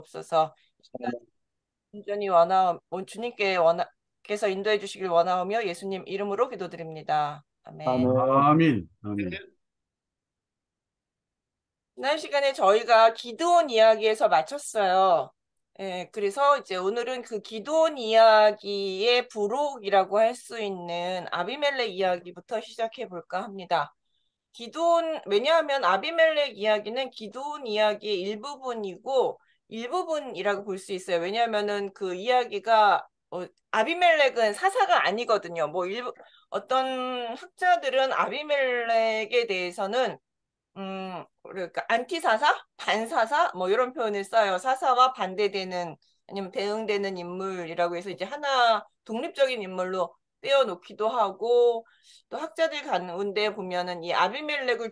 없어서 온전히 주님께 께서 인도해 주시길 원하오며 예수님 이름으로 기도드립니다. 아멘. 아멘. 아멘. 아멘. 지난 시간에 저희가 기드온 이야기에서 마쳤어요. 예, 그래서 이제 오늘은 그 기드온 이야기의 부록이라고 할 수 있는 아비멜렉 이야기부터 시작해 볼까 합니다. 왜냐하면 아비멜렉 이야기는 기드온 이야기의 일부분이고 일부분이라고 볼 수 있어요. 왜냐하면은 그 이야기가 아비멜렉은 사사가 아니거든요. 어떤 학자들은 아비멜렉에 대해서는 그러니까 안티사사, 반사사 뭐 이런 표현을 써요. 사사와 반대되는 아니면 대응되는 인물이라고 해서 이제 하나 독립적인 인물로 떼어놓기도 하고 또 학자들 가운데 보면은 이 아비멜렉을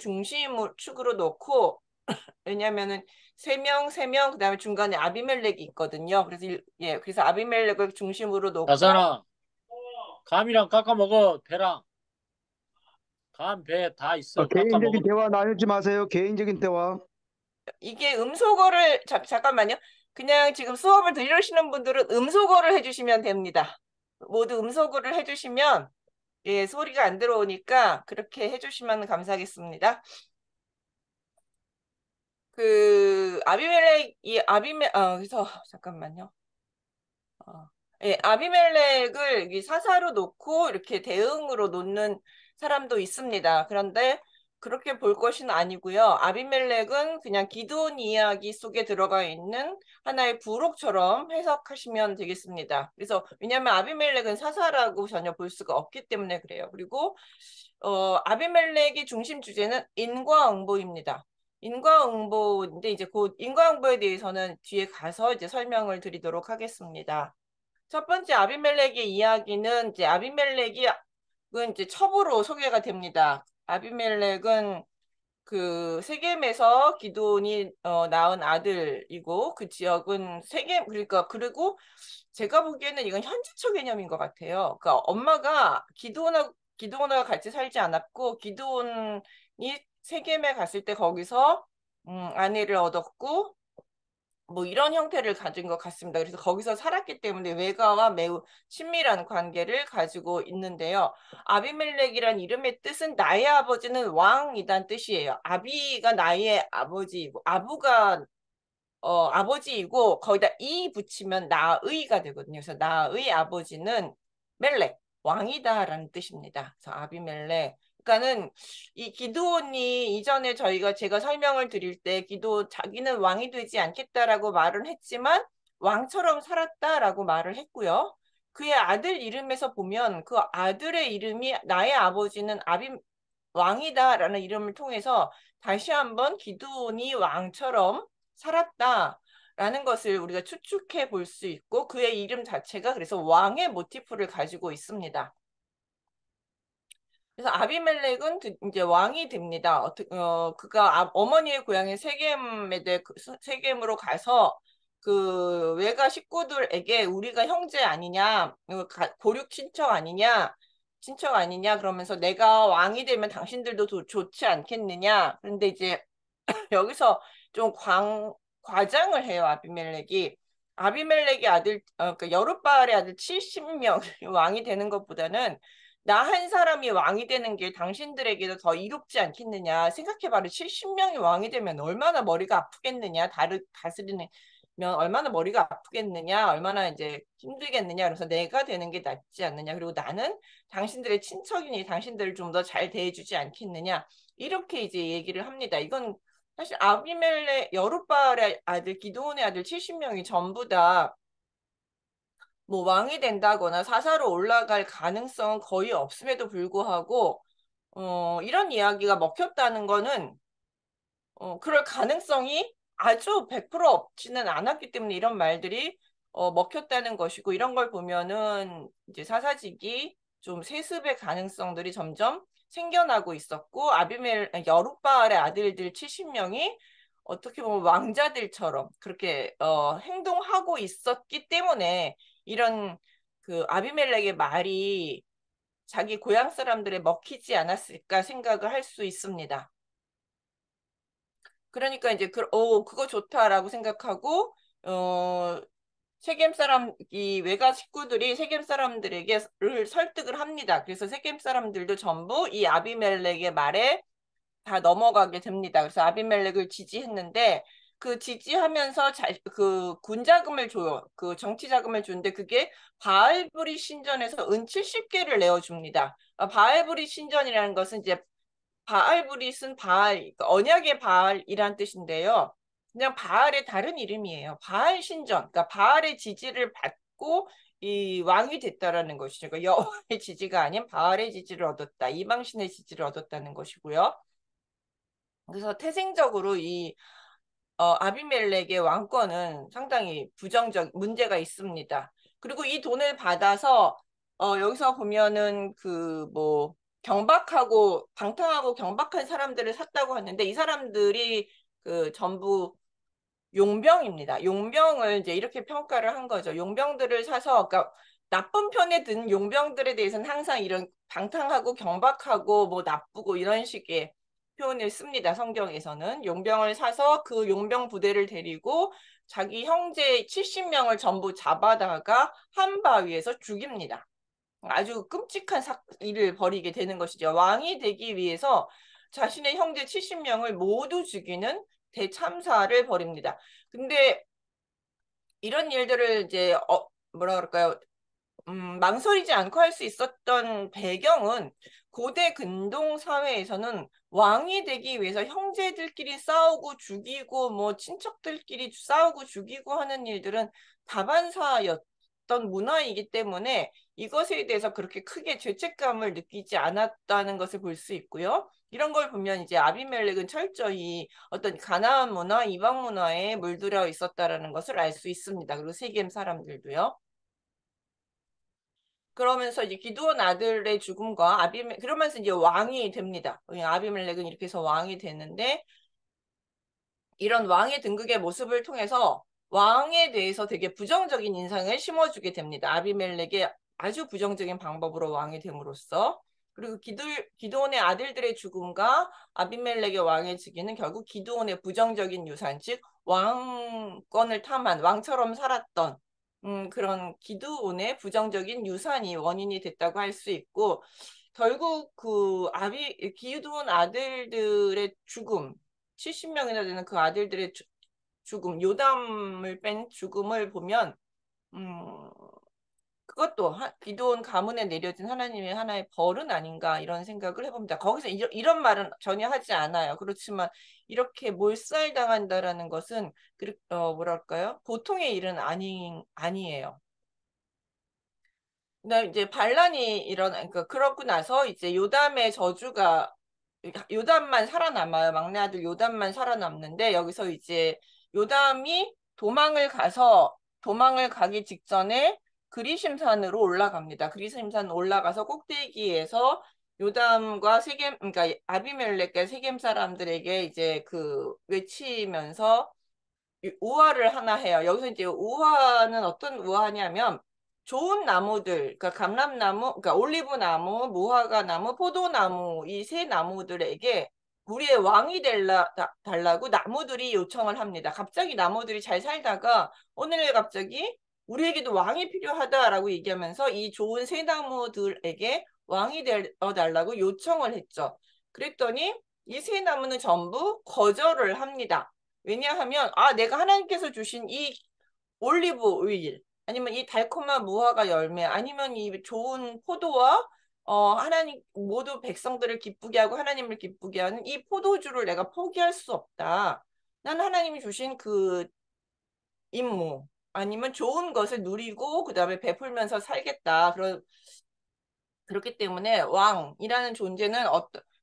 축으로 놓고 왜냐면은 세 명 그다음에 중간에 아비멜렉이 있거든요. 그래서 아비멜렉을 중심으로 놓고 자산아, 감이랑 깎아 먹어. 배랑 감, 배 다 있어. 깎아 먹어. 개인적인 대화 나누지 마세요. 개인적인 대화. 이게 음소거를 잠깐만요. 그냥 지금 수업을 들으시는 분들은 음소거를 해주시면 됩니다. 모두 음소거를 해주시면 예, 소리가 안 들어오니까 그렇게 해주시면 감사하겠습니다. 그래서 잠깐만요. 예, 아비멜렉을 이 사사로 놓고 이렇게 대응으로 놓는 사람도 있습니다. 그런데 그렇게 볼 것은 아니고요. 아비멜렉은 그냥 기드온 이야기 속에 들어가 있는 하나의 부록처럼 해석하시면 되겠습니다. 그래서 왜냐하면 아비멜렉은 사사라고 전혀 볼 수가 없기 때문에 그래요. 그리고 아비멜렉의 중심 주제는 인과응보입니다. 인과응보인데 이제 곧 인과응보에 대해서는 뒤에 가서 이제 설명을 드리도록 하겠습니다. 첫 번째 아비멜렉의 이야기는 이제 아비멜렉이 이제 첩으로 소개가 됩니다. 아비멜렉은 그 세겜에서 기드온이 낳은 아들이고 그 지역은 세겜 그리고 제가 보기에는 이건 현지처 개념인 것 같아요. 그러니까 엄마가 기드온과 같이 살지 않았고 기드온이 세겜에 갔을 때 거기서 아내를 얻었고 뭐 이런 형태를 가진 것 같습니다. 그래서 거기서 살았기 때문에 외가와 매우 친밀한 관계를 가지고 있는데요. 아비멜렉이란 이름의 뜻은 나의 아버지는 왕이란 뜻이에요. 아비가 나의 아버지이고 아부가 아버지이고 거기다 이 붙이면 나의가 되거든요. 그래서 나의 아버지는 멜렉 왕이다라는 뜻입니다. 그래서 아비멜렉 그러니까는 이 기드온이 이전에 제가 설명을 드릴 때 자기는 왕이 되지 않겠다라고 말은 했지만 왕처럼 살았다라고 말을 했고요. 그의 아들 이름에서 보면 그 아들의 이름이 나의 아버지는 왕이다라는 이름을 통해서 다시 한번 기드온이 왕처럼 살았다라는 것을 우리가 추측해 볼 수 있고 그의 이름 자체가 그래서 왕의 모티프를 가지고 있습니다. 그래서 아비멜렉은 이제 왕이 됩니다. 그가 어머니의 고향인 세겜으로 가서 그 외가 식구들에게 우리가 형제 아니냐, 고륙 친척 아니냐 그러면서 내가 왕이 되면 당신들도 좋지 않겠느냐. 그런데 이제 여기서 좀 과장을 해요, 아비멜렉이. 아비멜렉의 그러니까 여룻바알의 아들 70명 왕이 되는 것보다는 나 한 사람이 왕이 되는 게 당신들에게도 더 이롭지 않겠느냐. 생각해봐라. 70명이 왕이 되면 얼마나 머리가 아프겠느냐. 다스리면 얼마나 머리가 아프겠느냐. 얼마나 이제 힘들겠느냐. 그래서 내가 되는 게 낫지 않느냐. 그리고 나는 당신들의 친척이니 당신들을 좀 더 잘 대해주지 않겠느냐. 이렇게 이제 얘기를 합니다. 이건 사실 여룻바알의 아들, 기드온의 아들 70명이 전부 다 뭐 왕이 된다거나 사사로 올라갈 가능성은 거의 없음에도 불구하고 이런 이야기가 먹혔다는 거는 그럴 가능성이 아주 100% 없지는 않았기 때문에 이런 말들이 먹혔다는 것이고 이런 걸 보면은 이제 사사직이 좀 세습의 가능성들이 점점 생겨나고 있었고 여룻바알의 아들들 70명이 어떻게 보면 왕자들처럼 그렇게 행동하고 있었기 때문에 이런 그 아비멜렉의 말이 자기 고향 사람들에 먹히지 않았을까 생각을 할 수 있습니다. 그러니까 이제 그거 좋다라고 생각하고 세겜 사람, 이 외가 식구들이 세겜 사람들에게 설득을 합니다. 그래서 세겜 사람들도 전부 이 아비멜렉의 말에 다 넘어가게 됩니다. 그래서 아비멜렉을 지지했는데 그 지지하면서 그 군자금을 줘요. 그 정치 자금을 주는데 그게 바알브리 신전에서 은 70개를 내어줍니다. 바알브리 신전이라는 것은 이제 바알브릿은 바알, 그러니까 언약의 바알이란 뜻인데요. 그냥 바알의 다른 이름이에요. 바알 신전, 그러니까 바알의 지지를 받고 이 왕이 됐다라는 것이죠. 그러니까 여호와의 지지가 아닌 바알의 지지를 얻었다. 이방신의 지지를 얻었다는 것이고요. 그래서 태생적으로 이 아비멜렉의 왕권은 상당히 부정적 문제가 있습니다. 그리고 이 돈을 받아서 여기서 보면은 그 뭐 경박하고 방탕하고 경박한 사람들을 샀다고 하는데 이 사람들이 그 전부 용병입니다. 용병을 이제 이렇게 평가를 한 거죠. 용병들을 사서, 그러니까 나쁜 편에 든 용병들에 대해서는 항상 이런 방탕하고 경박하고 뭐 나쁘고 이런 식의 표현을 씁니다. 성경에서는. 용병을 사서 그 용병 부대를 데리고 자기 형제 70명을 전부 잡아다가 한 바위에서 죽입니다. 아주 끔찍한 일을 벌이게 되는 것이죠. 왕이 되기 위해서 자신의 형제 70명을 모두 죽이는 대참사를 벌입니다. 근데 이런 일들을 이제 뭐라 그럴까요? 망설이지 않고 할 수 있었던 배경은 고대 근동 사회에서는 왕이 되기 위해서 형제들끼리 싸우고 죽이고 뭐 친척들끼리 싸우고 죽이고 하는 일들은 다반사였던 문화이기 때문에 이것에 대해서 그렇게 크게 죄책감을 느끼지 않았다는 것을 볼 수 있고요. 이런 걸 보면 이제 아비멜렉은 철저히 어떤 가나안 문화, 이방 문화에 물들여 있었다라는 것을 알 수 있습니다. 그리고 세겜 사람들도요. 그러면서 이제 기드온 아들의 죽음과 그러면서 이제 왕이 됩니다. 아비멜렉은 이렇게 해서 왕이 되는데 이런 왕의 등극의 모습을 통해서 왕에 대해서 되게 부정적인 인상을 심어주게 됩니다. 아비멜렉의 아주 부정적인 방법으로 왕이 됨으로써. 그리고 기드온의 아들들의 죽음과 아비멜렉의 왕의 즉위는 결국 기드온의 부정적인 유산, 즉 왕권을 탐한 왕처럼 살았던 그런 기드온의 부정적인 유산이 원인이 됐다고 할 수 있고 결국 그 기드온 아들들의 죽음 70명이나 되는 그 아들들의 죽음, 요담을 뺀 죽음을 보면 음, 그것도 기드온 가문에 내려진 하나님의 하나의 벌은 아닌가 이런 생각을 해봅니다. 거기서 이런 말은 전혀 하지 않아요. 그렇지만 이렇게 몰살당한다라는 것은 뭐랄까요? 보통의 일은 아니에요. 근데 이제 반란이 그러니까 그러고 나서 이제 요담의 저주가 요담만 살아남아요. 막내 아들 요담만 살아남는데 여기서 이제 요담이 도망을 가기 직전에 그리심산으로 올라갑니다. 그리심산 올라가서 꼭대기에서 요담과 그러니까 아비멜렉과 세겜 사람들에게 이제 그 외치면서 우화를 하나 해요. 여기서 이제 우화는 어떤 우화냐면 좋은 나무들, 그러니까 감람나무, 그러니까 올리브나무, 무화과 나무, 포도나무 이 세 나무들에게 우리의 왕이 달라고 나무들이 요청을 합니다. 갑자기 나무들이 잘 살다가 어느 날 갑자기 우리에게도 왕이 필요하다라고 얘기하면서 이 좋은 새 나무들에게 왕이 되어달라고 요청을 했죠. 그랬더니 이 새 나무는 전부 거절을 합니다. 왜냐하면 내가 하나님께서 주신 이 올리브 오일 아니면 이 달콤한 무화과 열매 아니면 이 좋은 포도와 하나님 모두 백성들을 기쁘게 하고 하나님을 기쁘게 하는 이 포도주를 내가 포기할 수 없다. 난 하나님이 주신 그 임무 아니면 좋은 것을 누리고 그 다음에 베풀면서 살겠다. 그렇기 때문에 왕이라는 존재는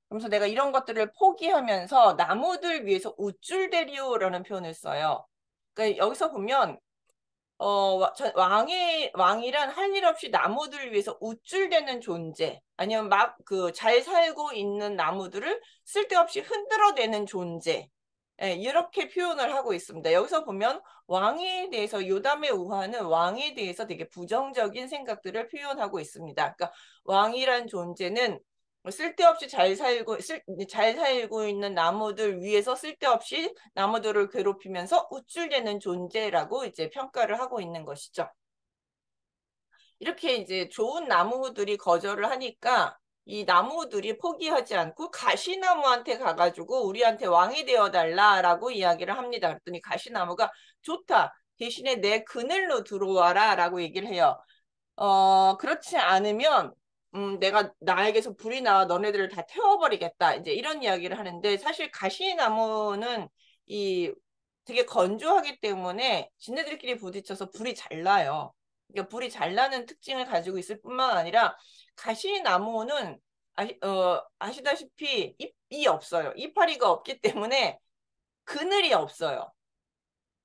그러면서 내가 이런 것들을 포기하면서 나무들 위해서 우쭐대리오라는 표현을 써요. 그러니까 여기서 보면 왕이란 할 일 없이 나무들을 위해서 우쭐대는 존재 아니면 막 그 잘 살고 있는 나무들을 쓸데없이 흔들어대는 존재 이렇게 표현을 하고 있습니다. 여기서 보면 왕에 대해서 요담의 우화는 왕에 대해서 되게 부정적인 생각들을 표현하고 있습니다. 그러니까 왕이란 존재는 쓸데없이 잘 살고 있는 나무들 위에서 쓸데없이 나무들을 괴롭히면서 우쭐대는 존재라고 이제 평가를 하고 있는 것이죠. 이렇게 이제 좋은 나무들이 거절을 하니까 이 나무들이 포기하지 않고 가시나무한테 가가지고 우리한테 왕이 되어달라라고 이야기를 합니다. 그랬더니 가시나무가 좋다. 대신에 내 그늘로 들어와라 라고 얘기를 해요. 그렇지 않으면 내가 나에게서 불이 나와 너네들을 다 태워버리겠다. 이제 이런 이야기를 하는데 사실 가시나무는 이 되게 건조하기 때문에 지네들끼리 부딪혀서 불이 잘 나요. 그러니까 불이 잘 나는 특징을 가지고 있을 뿐만 아니라 가시나무는 아시다시피 잎이 없어요. 이파리가 없기 때문에 그늘이 없어요.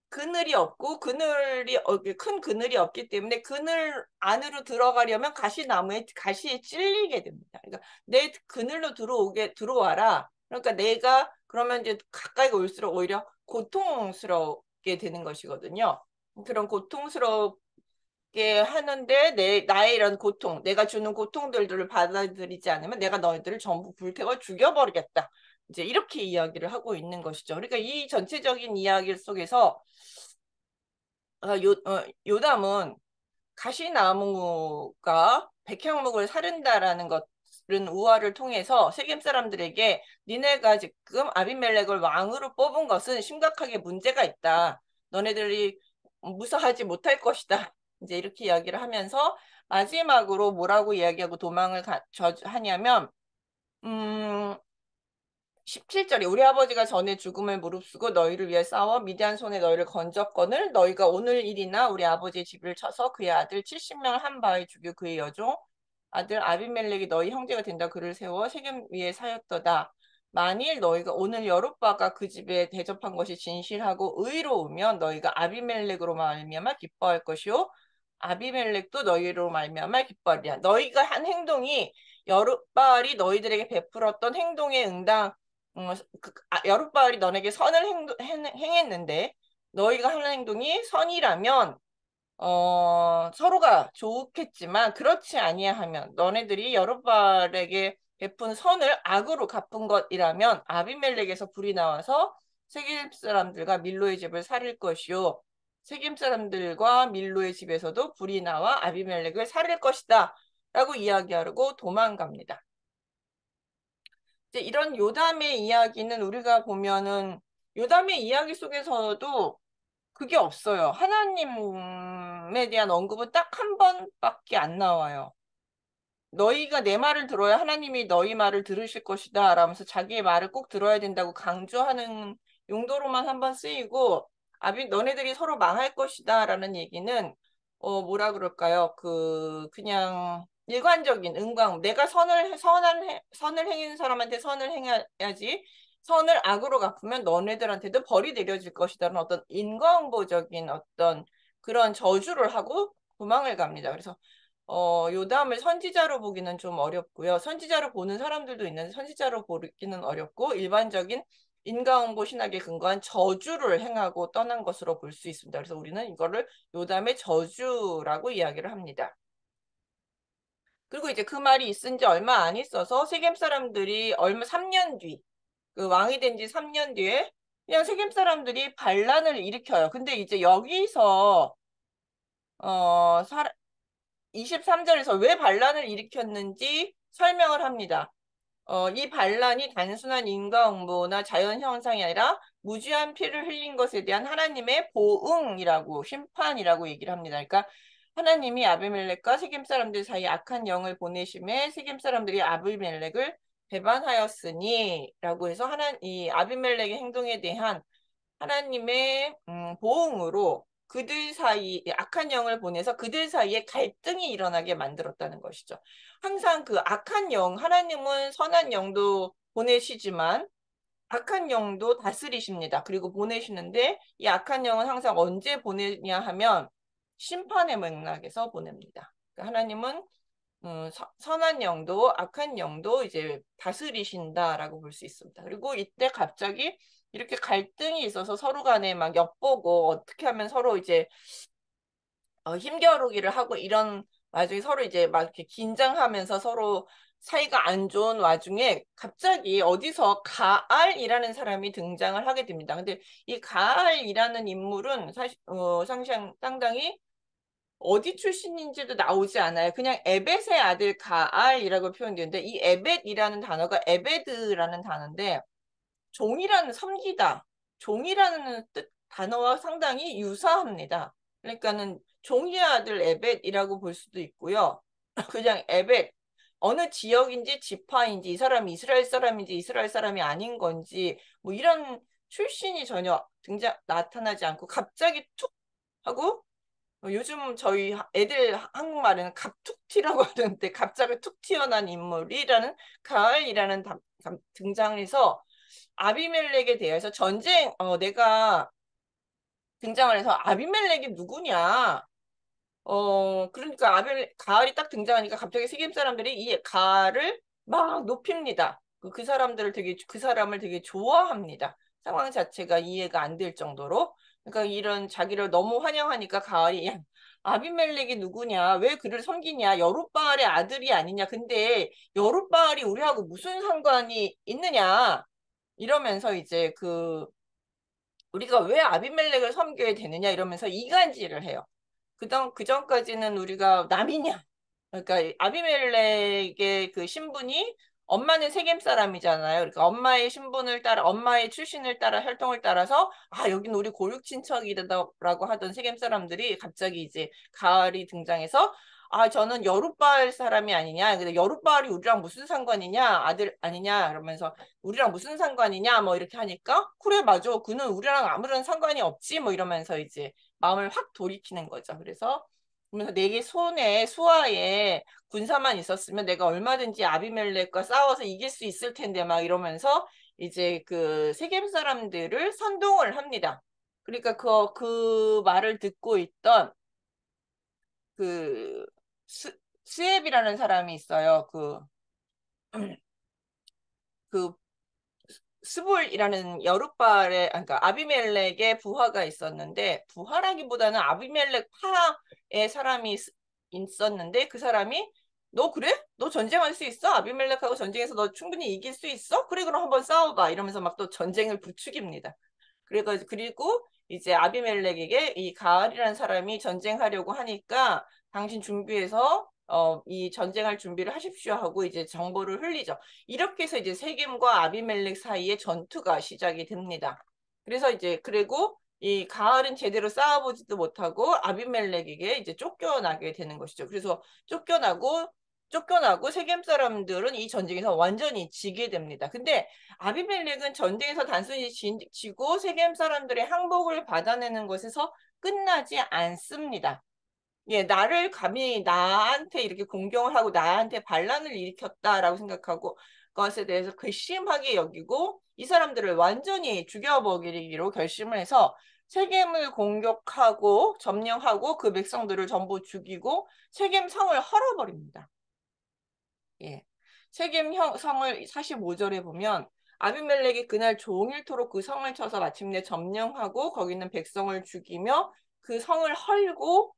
그늘이 없고 큰 그늘이 없기 때문에 그늘 안으로 들어가려면 가시나무에 가시에 찔리게 됩니다. 그러니까 내 그늘로 들어와라. 그러니까 내가 그러면 이제 가까이 올수록 오히려 고통스럽게 되는 것이거든요. 그런 고통스럽게 하는데 나의 이런 고통, 내가 주는 고통들을 받아들이지 않으면 내가 너희들을 전부 불태워 죽여버리겠다. 이제 이렇게 이야기를 하고 있는 것이죠. 그러니까 이 전체적인 이야기 속에서 요담은 가시나무가 백향목을 사른다라는 것은 우화를 통해서 세겜 사람들에게 니네가 지금 아비멜렉을 왕으로 뽑은 것은 심각하게 문제가 있다. 너네들이 무사하지 못할 것이다. 이제 이렇게 이야기를 하면서 마지막으로 뭐라고 이야기하고 도망을 하냐면 17절에 우리 아버지가 전에 죽음을 무릅쓰고 너희를 위해 싸워 미디안 손에 너희를 건졌거늘 너희가 오늘 일이나 우리 아버지의 집을 쳐서 그의 아들 70명을 한 바에 죽여 그의 여종 아들 아비멜렉이 너희 형제가 된다 그를 세워 세겜 위에 사였도다. 만일 너희가 오늘 여룻바가 그 집에 대접한 것이 진실하고 의로우면 너희가 아비멜렉으로 말미암아 기뻐할 것이요 아비멜렉도 너희로 말미암아 기뻐하리라. 너희가 한 행동이 여룻바알이 너희들에게 베풀었던 행동에 여룻바알이 너에게 선을 행했는데 너희가 하는 행동이 선이라면 서로가 좋겠지만 그렇지 아니하면 너네들이 여룻바알에게 베푼 선을 악으로 갚은 것이라면 아비멜렉에서 불이 나와서 세겜 사람들과 밀로의 집을 살릴 것이요 세겜 사람들과 밀로의 집에서도 불이 나와 아비멜렉을 살릴 것이다 라고 이야기하고 도망갑니다. 이제 이런 요담의 이야기는 우리가 보면은 요담의 이야기 속에서도 그게 없어요. 하나님에 대한 언급은 딱 한 번밖에 안 나와요. 너희가 내 말을 들어야 하나님이 너희 말을 들으실 것이다 라면서 자기의 말을 꼭 들어야 된다고 강조하는 용도로만 한 번 쓰이고 너네들이 서로 망할 것이다 라는 얘기는 뭐라 그럴까요? 그냥 일관적인 내가 선을 행하는 사람한테 선을 행해야지 선을 악으로 갚으면 너네들한테도 벌이 내려질 것이다라는 어떤 인과응보적인 어떤 그런 저주를 하고 도망을 갑니다. 그래서 요담을 선지자로 보기는 좀 어렵고요. 선지자로 보는 사람들도 있는데 선지자로 보기는 어렵고 일반적인 인과응보 신학에 근거한 저주를 행하고 떠난 것으로 볼 수 있습니다. 그래서 우리는 이거를 요담의 저주라고 이야기를 합니다. 그리고 이제 그 말이 있은 지 얼마 안 있어서 세겜 사람들이 3년 뒤, 그 왕이 된 지 3년 뒤에 그냥 세겜 사람들이 반란을 일으켜요. 근데 이제 여기서 23절에서 왜 반란을 일으켰는지 설명을 합니다. 이 반란이 단순한 인과응보나 자연현상이 아니라 무지한 피를 흘린 것에 대한 하나님의 보응이라고 심판이라고 얘기를 합니다. 그러니까 하나님이 아비멜렉과 세겜 사람들 사이에 악한 영을 보내심에 세겜 사람들이 아비멜렉을 배반하였으니 라고 해서 이 아비멜렉의 행동에 대한 하나님의 보응으로 그들 사이 악한 영을 보내서 그들 사이에 갈등이 일어나게 만들었다는 것이죠. 항상 그 악한 영, 하나님은 선한 영도 보내시지만 악한 영도 다스리십니다. 그리고 보내시는데 이 악한 영은 항상 언제 보내냐 하면 심판의 맥락에서 보냅니다. 그러니까 하나님은 선한 영도 악한 영도 이제 다스리신다라고 볼 수 있습니다. 그리고 이때 갑자기 이렇게 갈등이 있어서 서로 간에 막 엿보고 어떻게 하면 서로 이제 힘겨루기를 하고 이런 와중에 서로 이제 막 이렇게 긴장하면서 서로 사이가 안 좋은 와중에 갑자기 어디서 가알이라는 사람이 등장을 하게 됩니다. 근데 이 가알이라는 인물은 사실 상당히 어디 출신인지도 나오지 않아요. 그냥 에벳의 아들 가알이라고 표현되는데 이 에벳이라는 단어가 에베드라는 단어인데 종이라는 섬기다, 종이라는 단어와 상당히 유사합니다. 그러니까는 종이의 아들 에벳이라고 볼 수도 있고요. 그냥 에벳, 어느 지역인지 지파인지 이 사람이 이스라엘 사람인지 이스라엘 사람이 아닌 건지 뭐 이런 출신이 전혀 나타나지 않고 갑자기 툭 하고 요즘 저희 애들 한국말에는 갑툭튀라고 하는데 갑자기 툭 튀어난 인물이라는 가을이라는 등장해서 아비멜렉에 대해서 내가 등장을 해서 아비멜렉이 누구냐? 그러니까 가을이 딱 등장하니까 갑자기 세겜 사람들이 이 가을을 막 높입니다. 그 사람을 되게 좋아합니다. 상황 자체가 이해가 안 될 정도로. 그러니까 이런 자기를 너무 환영하니까 가을이 야, 아비멜렉이 누구냐? 왜 그를 섬기냐? 여룻바알의 아들이 아니냐? 근데 여룻바알이 우리하고 무슨 상관이 있느냐? 이러면서 이제 우리가 왜 아비멜렉을 섬겨야 되느냐 이러면서 이간질을 해요. 그 전까지는 우리가 남이냐? 그러니까 아비멜렉의 그 신분이 엄마는 세겜 사람이잖아요. 그러니까 엄마의 출신을 따라 혈통을 따라서 여기는 우리 고육 친척이다라고 하던 세겜 사람들이 갑자기 이제 가을이 등장해서 저는 여룻바알 사람이 아니냐. 근데 여룻바알이 우리랑 무슨 상관이냐? 아들 아니냐? 그러면서 우리랑 무슨 상관이냐? 뭐 이렇게 하니까 그래 맞아. 그는 우리랑 아무런 상관이 없지. 뭐 이러면서 이제 마음을 확 돌이키는 거죠. 그러면서 내 손에 수하에 군사만 있었으면 내가 얼마든지 아비멜렉과 싸워서 이길 수 있을 텐데 막 이러면서 이제 그 세겜 사람들을 선동을 합니다. 그러니까 그 말을 듣고 있던 그 스앱이라는 사람이 있어요. 그 스불이라는 그러니까 아비멜렉의 부하가 있었는데 부하라기보다는 아비멜렉 파의 사람이 있었는데 그 사람이 너 그래? 너 전쟁할 수 있어? 아비멜렉하고 전쟁해서 너 충분히 이길 수 있어? 그래 그럼 한번 싸워봐 이러면서 막 또 전쟁을 부추깁니다. 그리고 이제 아비멜렉에게 이 가알이라는 사람이 전쟁하려고 하니까 당신 준비해서 이 전쟁할 준비를 하십시오 하고 이제 정보를 흘리죠. 이렇게 해서 이제 세겜과 아비멜렉 사이에 전투가 시작이 됩니다. 그리고 이 가을은 제대로 싸워보지도 못하고 아비멜렉에게 이제 쫓겨나게 되는 것이죠. 그래서 쫓겨나고 세겜 사람들은 이 전쟁에서 완전히 지게 됩니다. 근데 아비멜렉은 전쟁에서 단순히 지고 세겜 사람들의 항복을 받아내는 것에서 끝나지 않습니다. 예, 나를 감히 나한테 이렇게 공경을 하고 나한테 반란을 일으켰다라고 생각하고 것에 대해서 괘씸하게 여기고 이 사람들을 완전히 죽여버리기로 결심을 해서 세겜을 공격하고 점령하고 그 백성들을 전부 죽이고 세겜 성을 헐어버립니다. 예. 세겜 성을 45절에 보면 아비멜렉이 그날 종일토록 그 성을 쳐서 마침내 점령하고 거기 있는 백성을 죽이며 그 성을 헐고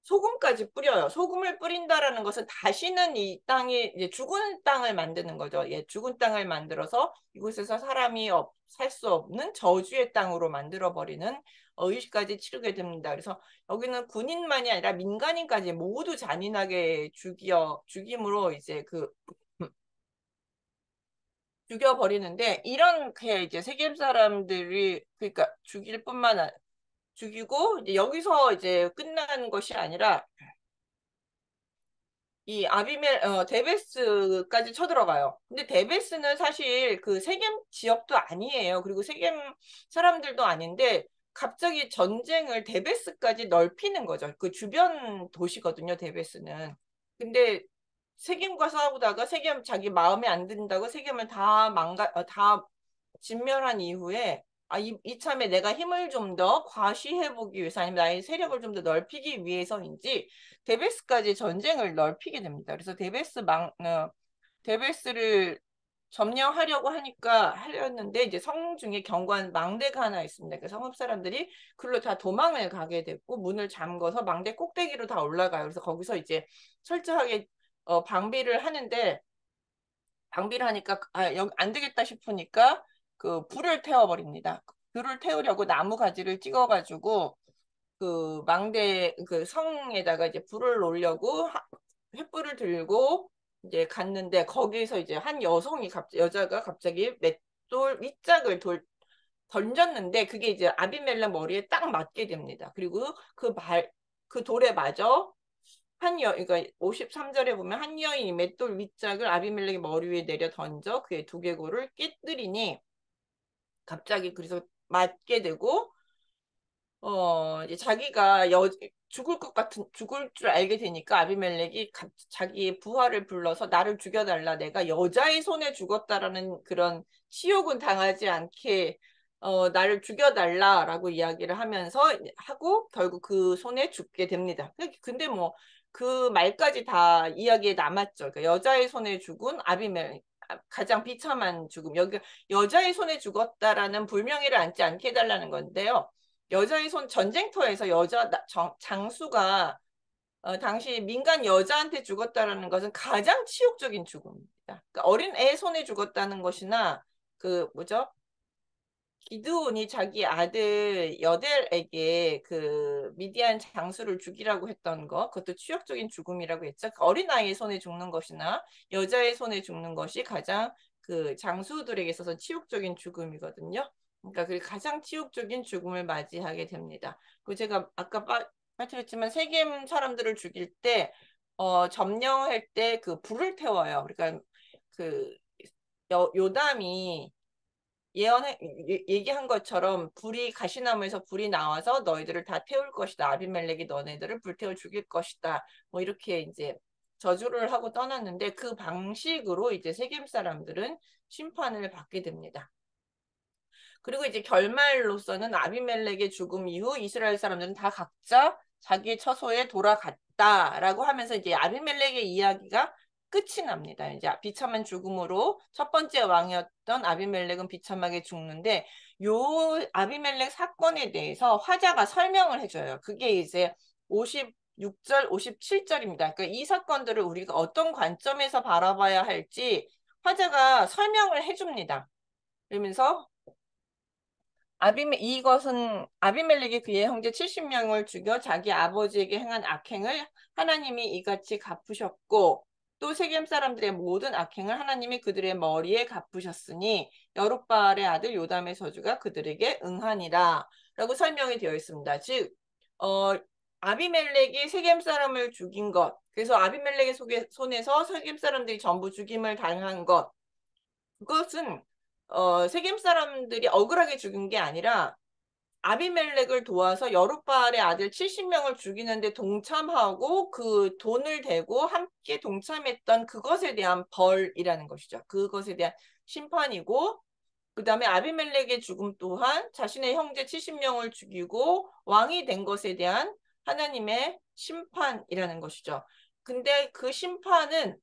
소금까지 뿌려요. 소금을 뿌린다라는 것은 다시는 이 땅이 이제 죽은 땅을 만드는 거죠. 예, 죽은 땅을 만들어서 이곳에서 사람이 살 수 없는 저주의 땅으로 만들어 버리는 의식까지 치르게 됩니다. 그래서 여기는 군인만이 아니라 민간인까지 모두 잔인하게 죽임으로 이제 죽여버리는데 이렇게 이제 세겜 사람들이 그러니까 죽이고 이제 여기서 이제 끝나는 것이 아니라 이 데베스까지 쳐들어가요. 근데 데베스는 사실 그 세겜 지역도 아니에요. 그리고 세겜 사람들도 아닌데 갑자기 전쟁을 데베스까지 넓히는 거죠. 그 주변 도시거든요, 데베스는. 근데 세겜과 싸우다가 세겜 자기 마음에 안 든다고 세겜을 다 진멸한 이후에 이참에 내가 힘을 좀 더 과시해보기 위해서 아니면 나의 세력을 좀 더 넓히기 위해서인지 데베스까지 전쟁을 넓히게 됩니다. 그래서 데베스를 점령하려고 하려는데 이제 성 중에 견고한 망대가 하나 있습니다. 그 성읍 사람들이 그걸로 다 도망을 가게 됐고 문을 잠궈서 망대 꼭대기로 다 올라가요. 그래서 거기서 이제 철저하게 방비를 하는데 방비를 하니까 여기 안 되겠다 싶으니까 그 불을 태워버립니다. 불을 태우려고 나무 가지를 찍어가지고 그 망대 그 성에다가 이제 불을 놓으려고 횃불을 들고 이제 갔는데 거기서 이제 한 여자가 갑자기 맷돌 윗짝을 던졌는데 그게 이제 아비멜렉 머리에 딱 맞게 됩니다. 그리고 그 돌에 맞아 그러니까 53절에 보면 한 여인이 맷돌 윗짝을 아비멜렉의 머리 위에 내려 던져 그의 두개골을 깨뜨리니 갑자기 그래서 맞게 되고 이제 자기가 죽을 줄 알게 되니까 아비멜렉이 자기의 부하를 불러서 나를 죽여달라. 내가 여자의 손에 죽었다라는 그런 치욕은 당하지 않게 나를 죽여달라라고 이야기를 하고 결국 그 손에 죽게 됩니다. 근데 뭐 그 말까지 다 이야기에 남았죠. 그러니까 여자의 손에 죽은 아비멜렉 가장 비참한 죽음. 여기 여자의 손에 죽었다라는 불명예를 안지 않게 해달라는 건데요. 여자의 손 전쟁터에서 장수가 당시 민간 여자한테 죽었다라는 것은 가장 치욕적인 죽음입니다. 그러니까 어린 애 손에 죽었다는 것이나 그 뭐죠? 기드온이 자기 아들 여델에게 그 미디안 장수를 죽이라고 했던 거, 그것도 치욕적인 죽음이라고 했죠. 그 어린아이의 손에 죽는 것이나 여자의 손에 죽는 것이 가장 그 장수들에게 있어서 치욕적인 죽음이거든요. 그러니까 그 가장 치욕적인 죽음을 맞이하게 됩니다. 그 제가 아까 말씀드렸지만 세겜 사람들을 죽일 때 점령할 때 그 불을 태워요. 그러니까 그 요담이 얘기한 것처럼 가시나무에서 불이 나와서 너희들을 다 태울 것이다. 아비멜렉이 너네들을 불태워 죽일 것이다. 뭐 이렇게 이제 저주를 하고 떠났는데 그 방식으로 이제 세겜 사람들은 심판을 받게 됩니다. 그리고 이제 결말로서는 아비멜렉의 죽음 이후 이스라엘 사람들은 다 각자 자기의 처소에 돌아갔다라고 하면서 이제 아비멜렉의 이야기가 끝이 납니다. 이제 비참한 죽음으로 첫 번째 왕이었던 아비멜렉은 비참하게 죽는데 요 아비멜렉 사건에 대해서 화자가 설명을 해줘요. 그게 이제 56절, 57절입니다. 그러니까 이 사건들을 우리가 어떤 관점에서 바라봐야 할지 화자가 설명을 해줍니다. 그러면서 이것은 아비멜렉이 그의 형제 70명을 죽여 자기 아버지에게 행한 악행을 하나님이 이같이 갚으셨고 또 세겜 사람들의 모든 악행을 하나님이 그들의 머리에 갚으셨으니 여룻바알의 아들 요담의 저주가 그들에게 응하니라 라고 설명이 되어 있습니다. 즉 아비멜렉이 세겜 사람을 죽인 것, 그래서 아비멜렉의 손에서 세겜 사람들이 전부 죽임을 당한 것, 그것은 세겜 사람들이 억울하게 죽인 게 아니라 아비멜렉을 도와서 여룻바알의 아들 70명을 죽이는데 동참하고 그 돈을 대고 함께 동참했던 그것에 대한 벌이라는 것이죠. 그것에 대한 심판이고 그 다음에 아비멜렉의 죽음 또한 자신의 형제 70명을 죽이고 왕이 된 것에 대한 하나님의 심판이라는 것이죠. 근데 그 심판은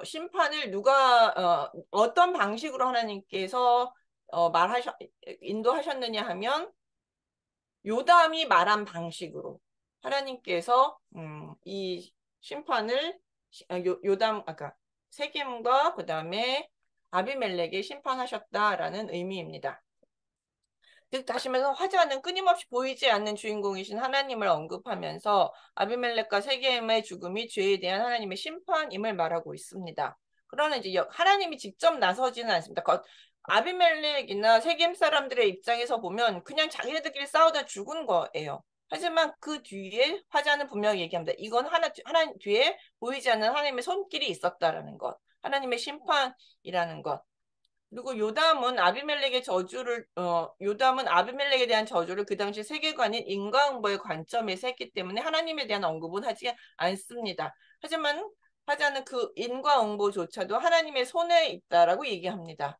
심판을 어떤 방식으로 하나님께서 인도하셨느냐 하면 요담이 말한 방식으로 하나님께서 이 심판을 아까 세겜과 그 다음에 아비멜렉에 심판하셨다라는 의미입니다. 즉 다시 말해서 화자는 끊임없이 보이지 않는 주인공이신 하나님을 언급하면서 아비멜렉과 세겜의 죽음이 죄에 대한 하나님의 심판임을 말하고 있습니다. 그러나 이제 하나님이 직접 나서지는 않습니다. 아비멜렉이나 세겜 사람들의 입장에서 보면 그냥 자기네들끼리 싸우다 죽은 거예요. 하지만 그 뒤에 화자는 분명히 얘기합니다. 이건 하나님 뒤에 보이지 않는 하나님의 손길이 있었다라는 것. 하나님의 심판이라는 것. 그리고 요담은 아비멜렉에 대한 저주를 그 당시 세계관인 인과응보의 관점에서 했기 때문에 하나님에 대한 언급은 하지 않습니다. 하지만 화자는 그 인과응보조차도 하나님의 손에 있다라고 얘기합니다.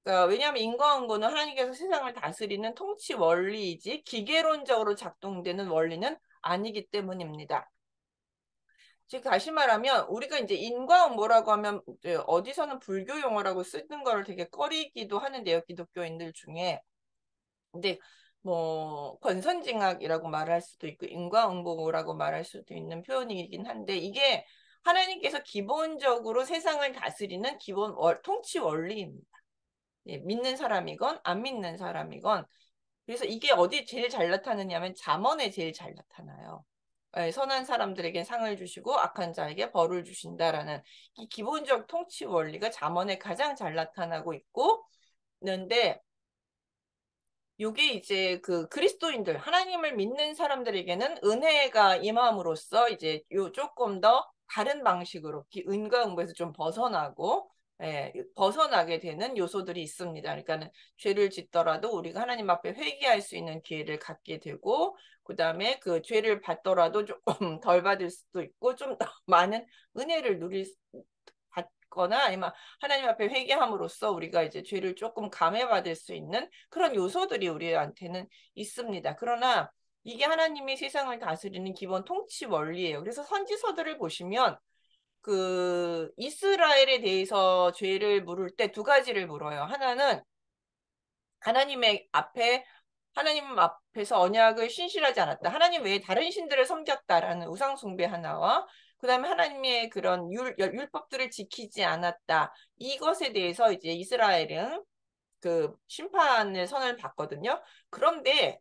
그러니까 왜냐하면 인과응보는 하나님께서 세상을 다스리는 통치 원리이지 기계론적으로 작동되는 원리는 아니기 때문입니다. 즉 다시 말하면 우리가 이제 인과응보라고 하면 어디서는 불교 용어라고 쓰는 걸 되게 꺼리기도 하는데요, 기독교인들 중에. 근데 뭐 권선징악이라고 말할 수도 있고 인과응보라고 말할 수도 있는 표현이긴 한데 이게 하나님께서 기본적으로 세상을 다스리는 기본 통치 원리입니다. 예, 믿는 사람이건 안 믿는 사람이건. 그래서 이게 어디 제일 잘 나타나냐면 잠언에 제일 잘 나타나요. 예, 선한 사람들에게 상을 주시고 악한 자에게 벌을 주신다라는 이 기본적 통치 원리가 잠언에 가장 잘 나타나고 있는데 요게 이제 그 그리스도인들, 하나님을 믿는 사람들에게는 은혜가 임함으로써 이제 요 조금 더 다른 방식으로 은과 응보에서 좀 벗어나고, 예, 벗어나게 되는 요소들이 있습니다. 그러니까는 죄를 짓더라도 우리가 하나님 앞에 회개할 수 있는 기회를 갖게 되고, 그 다음에 그 죄를 받더라도 조금 덜 받을 수도 있고, 좀 더 많은 은혜를 받거나 아니면 하나님 앞에 회개함으로써 우리가 이제 죄를 조금 감해받을 수 있는 그런 요소들이 우리한테는 있습니다. 그러나 이게 하나님이 세상을 다스리는 기본 통치 원리예요. 그래서 선지서들을 보시면 그 이스라엘에 대해서 죄를 물을 때 두 가지를 물어요. 하나는 하나님 앞에서 언약을 신실하지 않았다. 하나님 외에 다른 신들을 섬겼다라는 우상 숭배 하나와 그다음에 하나님의 그런 율법들을 지키지 않았다. 이것에 대해서 이제 이스라엘은 그 심판의 선을 받거든요. 그런데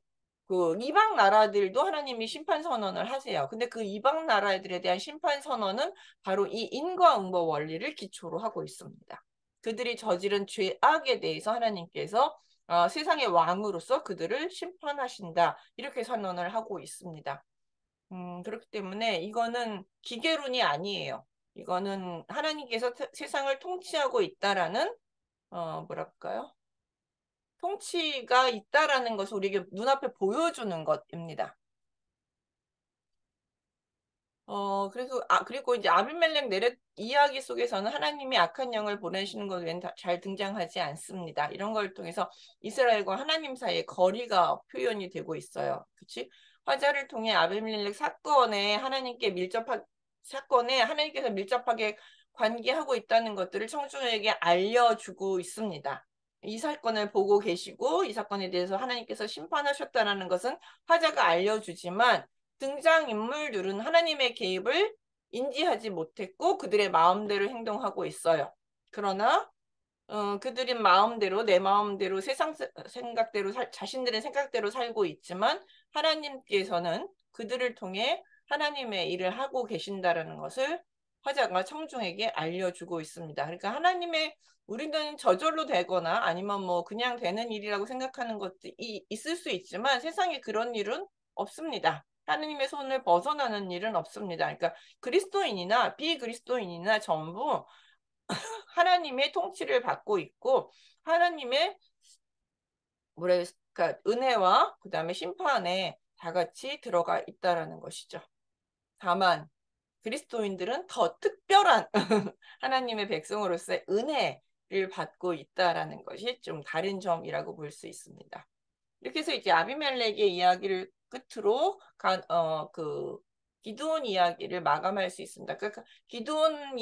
그 이방 나라들도 하나님이 심판 선언을 하세요. 근데 그 이방 나라들에 대한 심판 선언은 바로 이 인과응보 원리를 기초로 하고 있습니다. 그들이 저지른 죄악에 대해서 하나님께서 세상의 왕으로서 그들을 심판하신다. 이렇게 선언을 하고 있습니다. 그렇기 때문에 이거는 기계론이 아니에요. 이거는 하나님께서 세상을 통치하고 있다라는 뭐랄까요? 통치가 있다라는 것을 우리에게 눈앞에 보여주는 것입니다. 그리고 이제 아비멜렉 내렛 이야기 속에서는 하나님이 악한 영을 보내시는 것 외에는 잘 등장하지 않습니다. 이런 걸 통해서 이스라엘과 하나님 사이의 거리가 표현이 되고 있어요. 그치? 화자를 통해 아비멜렉 사건에 하나님께서 밀접하게 관계하고 있다는 것들을 청중에게 알려주고 있습니다. 이 사건을 보고 계시고 이 사건에 대해서 하나님께서 심판하셨다는 것은 화자가 알려주지만 등장인물들은 하나님의 개입을 인지하지 못했고 그들의 마음대로 행동하고 있어요. 그러나 그들이 마음대로 내 마음대로 세상 생각대로 자신들의 생각대로 살고 있지만 하나님께서는 그들을 통해 하나님의 일을 하고 계신다라는 것을 화자가 청중에게 알려주고 있습니다. 그러니까 우리는 저절로 되거나 아니면 뭐 그냥 되는 일이라고 생각하는 것이 있을 수 있지만 세상에 그런 일은 없습니다. 하나님의 손을 벗어나는 일은 없습니다. 그러니까 그리스도인이나 비그리스도인이나 전부 하나님의 통치를 받고 있고 하나님의 뭐랄까 은혜와 그다음에 심판에 다 같이 들어가 있다라는 것이죠. 다만 그리스도인들은 더 특별한 하나님의 백성으로서의 은혜를 받고 있다라는 것이 좀 다른 점이라고 볼 수 있습니다. 이렇게 해서 이제 아비멜렉의 이야기를 끝으로 기드온 이야기를 마감할 수 있습니다. 그러니까 기드온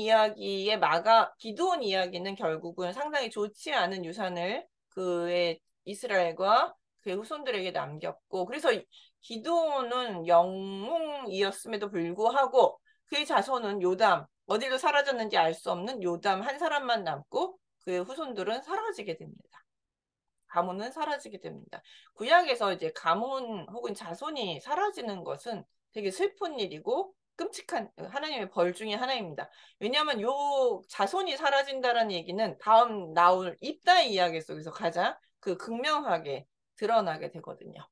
이야기는 결국은 상당히 좋지 않은 유산을 그의 이스라엘과 그의 후손들에게 남겼고, 그래서 기드온은 영웅이었음에도 불구하고 그의 자손은 어디로 사라졌는지 알 수 없는 요담 한 사람만 남고 그의 후손들은 사라지게 됩니다. 가문은 사라지게 됩니다. 구약에서 이제 가문 혹은 자손이 사라지는 것은 되게 슬픈 일이고 끔찍한 하나님의 벌 중에 하나입니다. 왜냐하면 요 자손이 사라진다는 얘기는 다음 나올 입다 이야기 속에서 가장 극명하게 드러나게 되거든요.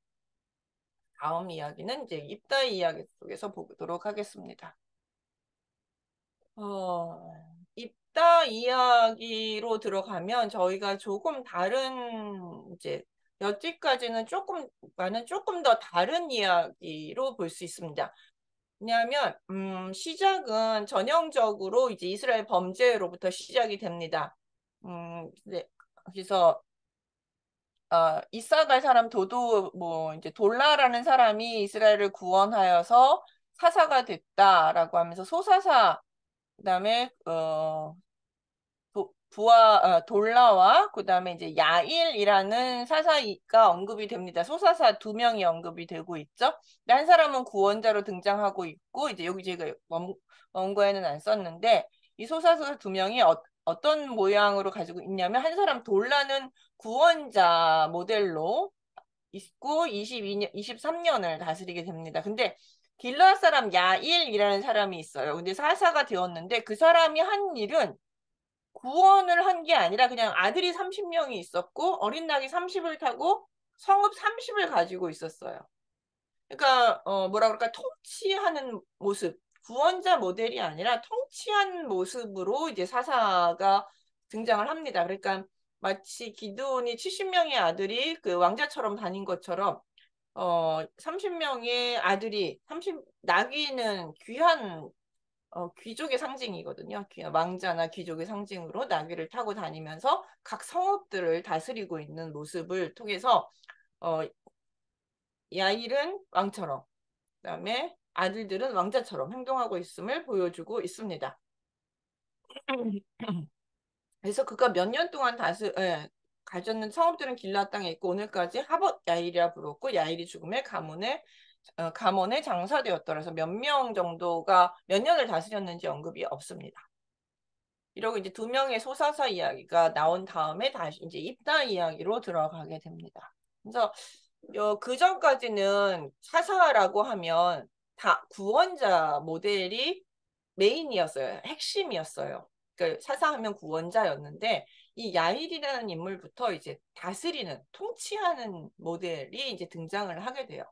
다음 이야기는 이제 입다 이야기 속에서 보도록 하겠습니다. 입다 이야기로 들어가면 저희가 조금 다른 이제 여기까지는 조금 더 다른 이야기로 볼 수 있습니다. 왜냐하면 시작은 전형적으로 이제 이스라엘 범죄로부터 시작이 됩니다. 네, 그래서 이사갈 사람 이제 돌라라는 사람이 이스라엘을 구원하여서 사사가 됐다라고 하면서 소사사 그다음에 돌라와 그다음에 이제 야일이라는 사사가 언급이 됩니다. 소사사 두 명이 언급이 되고 있죠. 근데 한 사람은 구원자로 등장하고 있고 이제 여기 제가 원고에는 안 썼는데 이 소사사 두 명이 어떤 모양으로 가지고 있냐면 한 사람 돌라는 구원자 모델로 있고 22년, 23년을 다스리게 됩니다. 근데 길르앗 사람 야일이라는 사람이 있어요. 근데 사사가 되었는데 그 사람이 한 일은 구원을 한 게 아니라 그냥 아들이 30명이 있었고 어린 낙이 30을 타고 성읍 30을 가지고 있었어요. 그러니까 뭐라 그럴까 통치하는 모습, 구원자 모델이 아니라 통치한 모습으로 이제 사사가 등장을 합니다. 그러니까 마치 기드온이 70명의 아들이 그 왕자처럼 다닌 것처럼 30명의 아들이 30 나귀는 귀한 귀족의 상징이거든요. 왕자나 귀족의 상징으로 나귀를 타고 다니면서 각 성읍들을 다스리고 있는 모습을 통해서 어, 야일은 왕처럼, 그다음에 아들들은 왕자처럼 행동하고 있음을 보여주고 있습니다. 그래서 그가 몇 년 동안 가졌는 성읍들은 길라 땅에 있고 오늘까지 하봇 야일이라 부르고 야일이 죽음에 가문에 장사되었더라. 그래서 몇 명 정도가 몇 년을 다스렸는지 언급이 없습니다. 이러고 이제 두 명의 소사사 이야기가 나온 다음에 다시 이제 입다 이야기로 들어가게 됩니다. 그래서 그 전까지는 사사라고 하면 다 구원자 모델이 메인이었어요. 핵심이었어요. 그러니까 사사하면 구원자였는데 이 야일이라는 인물부터 이제 다스리는, 통치하는 모델이 이제 등장을 하게 돼요.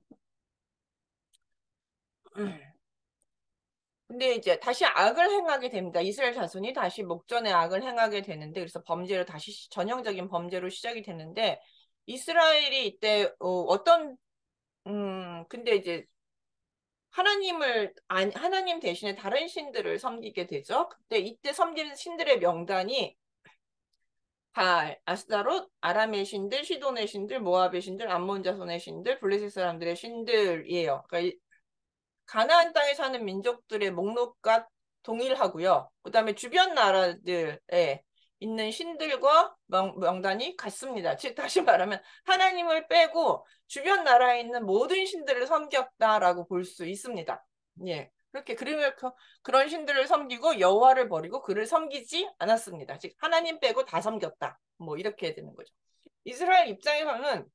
근데 이제 다시 악을 행하게 됩니다. 이스라엘 자손이 다시 목전에 악을 행하게 되는데 그래서 범죄로 다시 전형적인 범죄로 시작이 되는데 이스라엘이 이때 근데 이제 하나님 대신에 다른 신들을 섬기게 되죠. 그때 이때 섬기는 신들의 명단이 바알, 아스타롯, 아람의 신들, 시돈의 신들, 모압의 신들, 암몬 자손의 신들, 블레셋 사람들의 신들이에요. 그러니까 가나안 땅에 사는 민족들의 목록과 동일하고요. 그다음에 주변 나라들에 있는 신들과 명단이 같습니다. 즉 다시 말하면 하나님을 빼고 주변 나라에 있는 모든 신들을 섬겼다라고 볼 수 있습니다. 예. 그렇게 그런 신들을 섬기고 여호와를 버리고 그를 섬기지 않았습니다. 즉 하나님 빼고 다 섬겼다. 뭐 이렇게 되는 거죠. 이스라엘 입장에서는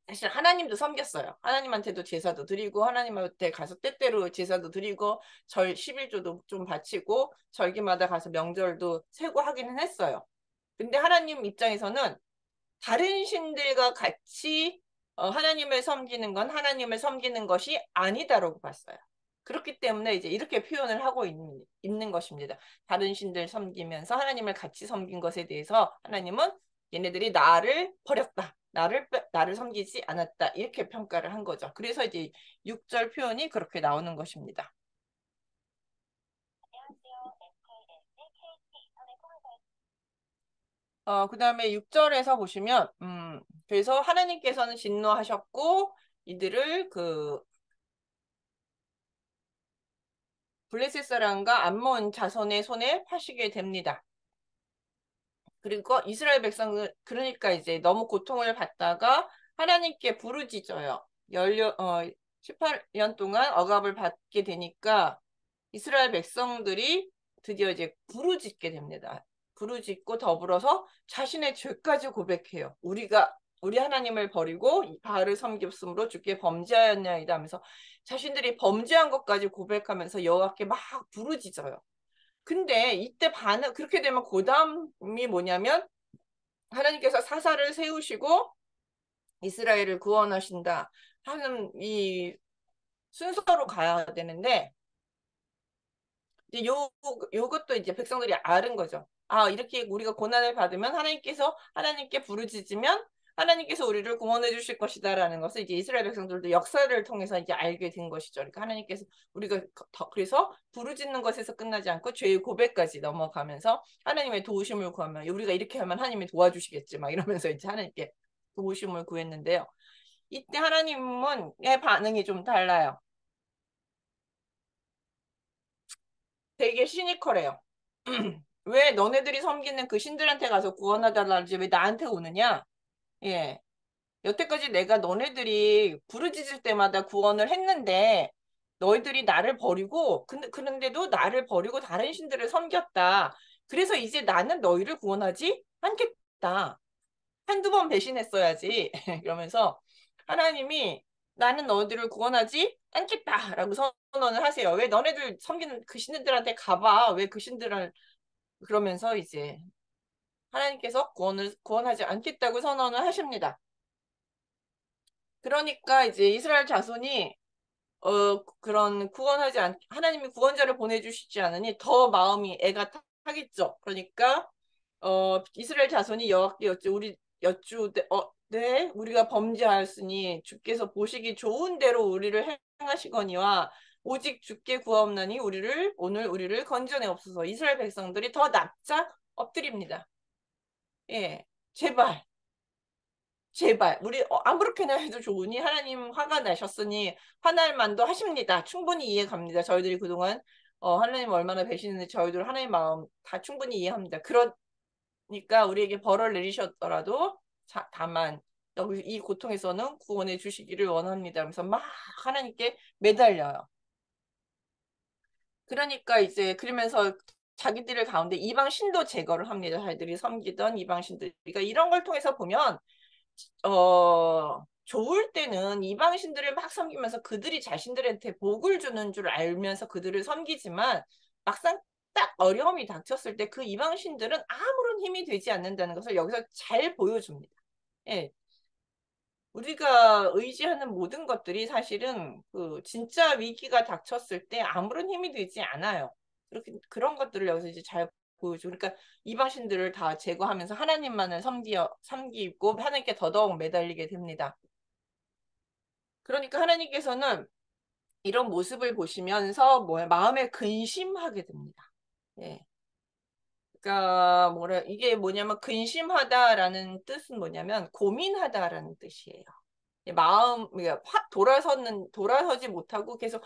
사실 하나님도 섬겼어요. 하나님한테도 제사도 드리고 하나님한테 가서 때때로 제사도 드리고 11조도 좀 바치고 절기마다 가서 명절도 세고 하기는 했어요. 근데 하나님 입장에서는 다른 신들과 같이 하나님을 섬기는 건 하나님을 섬기는 것이 아니다라고 봤어요. 그렇기 때문에 이제 이렇게 표현을 하고 있는 것입니다. 다른 신들 섬기면서 하나님을 같이 섬긴 것에 대해서 하나님은 얘네들이 나를 버렸다. 나를 섬기지 않았다. 이렇게 평가를 한 거죠. 그래서 이제 6절 표현이 그렇게 나오는 것입니다. 그 다음에 6절에서 보시면, 그래서 하나님께서는 진노하셨고, 이들을 블레셋 사람과 암몬 자손의 손에 파시게 됩니다. 그리고 이스라엘 백성은 그러니까 이제 너무 고통을 받다가 하나님께 부르짖어요. 18년 동안 억압을 받게 되니까 이스라엘 백성들이 드디어 이제 부르짖게 됩니다. 부르짖고 더불어서 자신의 죄까지 고백해요. 우리 하나님을 버리고 바알을 섬겼으므로 주께 범죄하였나이다 하면서 자신들이 범죄한 것까지 고백하면서 여호와께 막 부르짖어요. 근데 이때 그렇게 되면 그 다음이 뭐냐면 하나님께서 사사를 세우시고 이스라엘을 구원하신다 하는 이 순서로 가야 되는데 이제 요것도 이제 백성들이 아는 거죠. 이렇게 우리가 고난을 받으면 하나님께 부르짖으면 하나님께서 우리를 구원해 주실 것이다라는 것을 이제 이스라엘 백성들도 역사를 통해서 이제 알게 된 것이죠. 그러니까 하나님께서 우리가 그래서 부르짖는 것에서 끝나지 않고 죄의 고백까지 넘어가면서 하나님의 도우심을 구하면 우리가 이렇게 하면 하나님이 도와주시겠지 막 이러면서 이제 하나님께 도우심을 구했는데요. 이때 하나님의 반응이 좀 달라요. 되게 시니컬해요. 왜 너네들이 섬기는 그 신들한테 가서 구원하달라지 왜 나한테 오느냐? 예. 여태까지 내가 너네들이 부르짖을 때마다 구원을 했는데 너희들이 나를 버리고 그런데도 나를 버리고 다른 신들을 섬겼다. 그래서 이제 나는 너희를 구원하지 않겠다. 한두 번 배신했어야지. 그러면서 하나님이 나는 너희들을 구원하지 않겠다라고 선언을 하세요. 왜 너네들 섬기는 그 신들한테 가봐. 왜 그 신들을 그러면서 이제 하나님께서 구원하지 않겠다고 선언을 하십니다. 그러니까 이제 이스라엘 자손이 그런 하나님이 구원자를 보내주시지 않으니 더 마음이 애가 타겠죠. 그러니까 이스라엘 자손이 여호와께 여쭈되 네 우리가 범죄하였으니 주께서 보시기 좋은 대로 우리를 행하시거니와 오직 주께 구하옵나니 오늘 우리를 건져내옵소서. 이스라엘 백성들이 더 납작 엎드립니다. 예, 제발 우리 아무렇게나 해도 좋으니 하나님 화가 나셨으니 화날 만도 하십니다. 충분히 이해 갑니다. 저희들이 그동안 하나님 얼마나 배신했는데 저희들 하나님 마음 다 충분히 이해합니다. 그러니까 우리에게 벌을 내리셨더라도 다만 여기 이 고통에서는 구원해 주시기를 원합니다. 그래서 막 하나님께 매달려요. 그러니까 이제 그러면서 자기들 가운데 이방 신도 제거를 합니다. 자기들이 섬기던 이방 신들. 그러니까 이런 걸 통해서 보면 좋을 때는 이방 신들을 막 섬기면서 그들이 자신들한테 복을 주는 줄 알면서 그들을 섬기지만 막상 딱 어려움이 닥쳤을 때 그 이방 신들은 아무런 힘이 되지 않는다는 것을 여기서 잘 보여줍니다. 예. 우리가 의지하는 모든 것들이 사실은 그 진짜 위기가 닥쳤을 때 아무런 힘이 되지 않아요. 그런 것들을 여기서 이제 잘 보여줘. 그러니까 이방신들을 다 제거하면서 하나님만을 섬기고 하나님께 더더욱 매달리게 됩니다. 그러니까 하나님께서는 이런 모습을 보시면서 마음에 근심하게 됩니다. 예. 그러니까 이게 뭐냐면 근심하다라는 뜻은 뭐냐면 고민하다라는 뜻이에요. 확 돌아서지 못하고 계속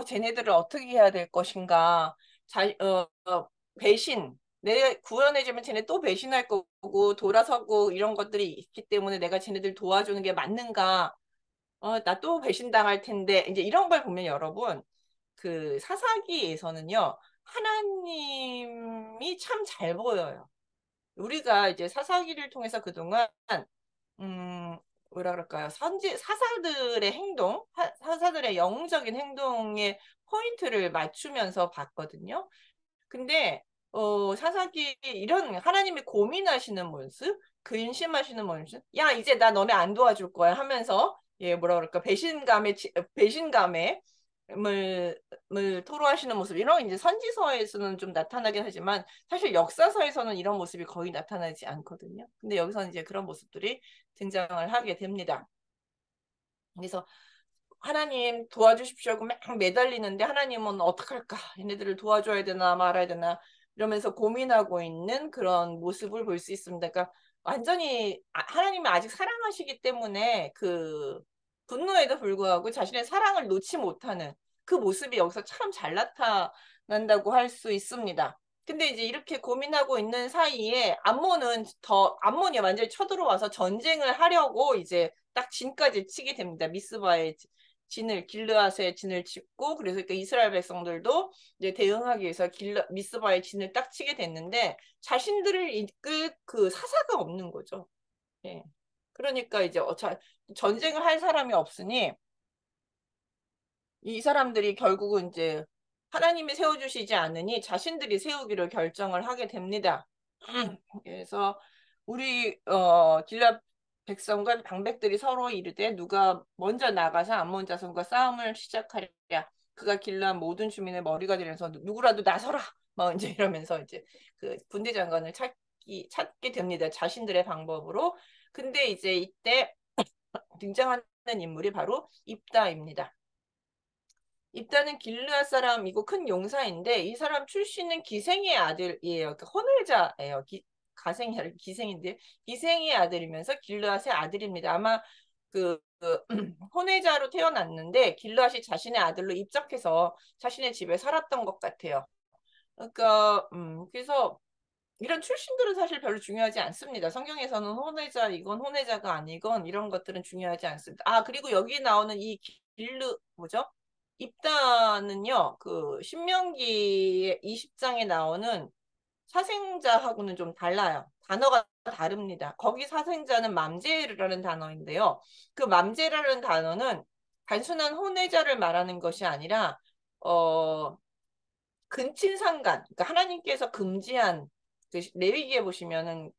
쟤네들을 어떻게 해야 될 것인가. 배신. 내가 구원해주면 쟤네 또 배신할 거고 돌아서고 이런 것들이 있기 때문에 내가 쟤네들 도와주는 게 맞는가. 나 또 배신당할 텐데. 이제 이런 걸 보면 여러분 그 사사기에서는요. 하나님이 참 잘 보여요. 우리가 이제 사사기를 통해서 그동안 음, 뭐라 그럴까요? 사사들의 사사들의 영웅적인 행동에 포인트를 맞추면서 봤거든요. 근데, 사사기 이런 하나님이 고민하시는 모습, 근심하시는 모습, 야, 이제 나 너네 안 도와줄 거야 하면서, 예, 뭐라 그럴까, 배신감에, 을 토로하시는 모습, 이런 게 이제 선지서에서는 좀 나타나긴 하지만, 사실 역사서에서는 이런 모습이 거의 나타나지 않거든요. 근데 여기서는 이제 그런 모습들이 등장을 하게 됩니다. 그래서 하나님 도와주십시오 하고 막 매달리는데 하나님은 어떡할까? 얘네들을 도와줘야 되나 말아야 되나 이러면서 고민하고 있는 그런 모습을 볼 수 있습니다. 그러니까 완전히 하나님이 아직 사랑하시기 때문에 그 분노에도 불구하고 자신의 사랑을 놓지 못하는 그 모습이 여기서 참 잘 나타난다고 할 수 있습니다. 근데 이제 이렇게 고민하고 있는 사이에 암몬이 완전히 쳐들어와서 전쟁을 하려고 이제 딱 진까지 치게 됩니다. 미스바의 길르앗의 진을 찍고 그래서 그러니까 이스라엘 백성들도 이제 대응하기 위해서 미스바의 진을 딱 치게 됐는데 자신들을 이끌 그 사사가 없는 거죠. 예. 그러니까 이제 전쟁을 할 사람이 없으니 이 사람들이 결국은 이제 하나님이 세워주시지 않으니 자신들이 세우기를 결정을 하게 됩니다. 그래서 우리 길라 백성과 방백들이 서로 이르되 누가 먼저 나가서 암몬 자손과 싸움을 시작하랴. 그가 길라 모든 주민의 머리가 되면서 누구라도 나서라. 뭐 이제 이러면서 이제 그 군대 장관을 찾게 됩니다. 자신들의 방법으로. 근데 이제 이때 등장하는 인물이 바로 입다입니다. 입다는 길르앗 사람이고 큰 용사인데 이 사람 출신은 기생의 아들이에요. 그러니까 혼외자예요. 기생인데 기생의 아들이면서 길르앗의 아들입니다. 아마 혼외자로 태어났는데 길르앗이 자신의 아들로 입적해서 자신의 집에 살았던 것 같아요. 그러니까 그래서 이런 출신들은 사실 별로 중요하지 않습니다. 성경에서는 혼외자 이건 혼외자가 아니건 이런 것들은 중요하지 않습니다. 아, 그리고 여기 나오는 이 길르 뭐죠? 입다는요. 그 신명기 20장에 나오는 사생자하고는 좀 달라요. 단어가 다릅니다. 거기 사생자는 맘제라는 단어인데요. 그 맘제라는 단어는 단순한 혼외자를 말하는 것이 아니라 근친상간, 그러니까 하나님께서 금지한 그 레위기에 보시면은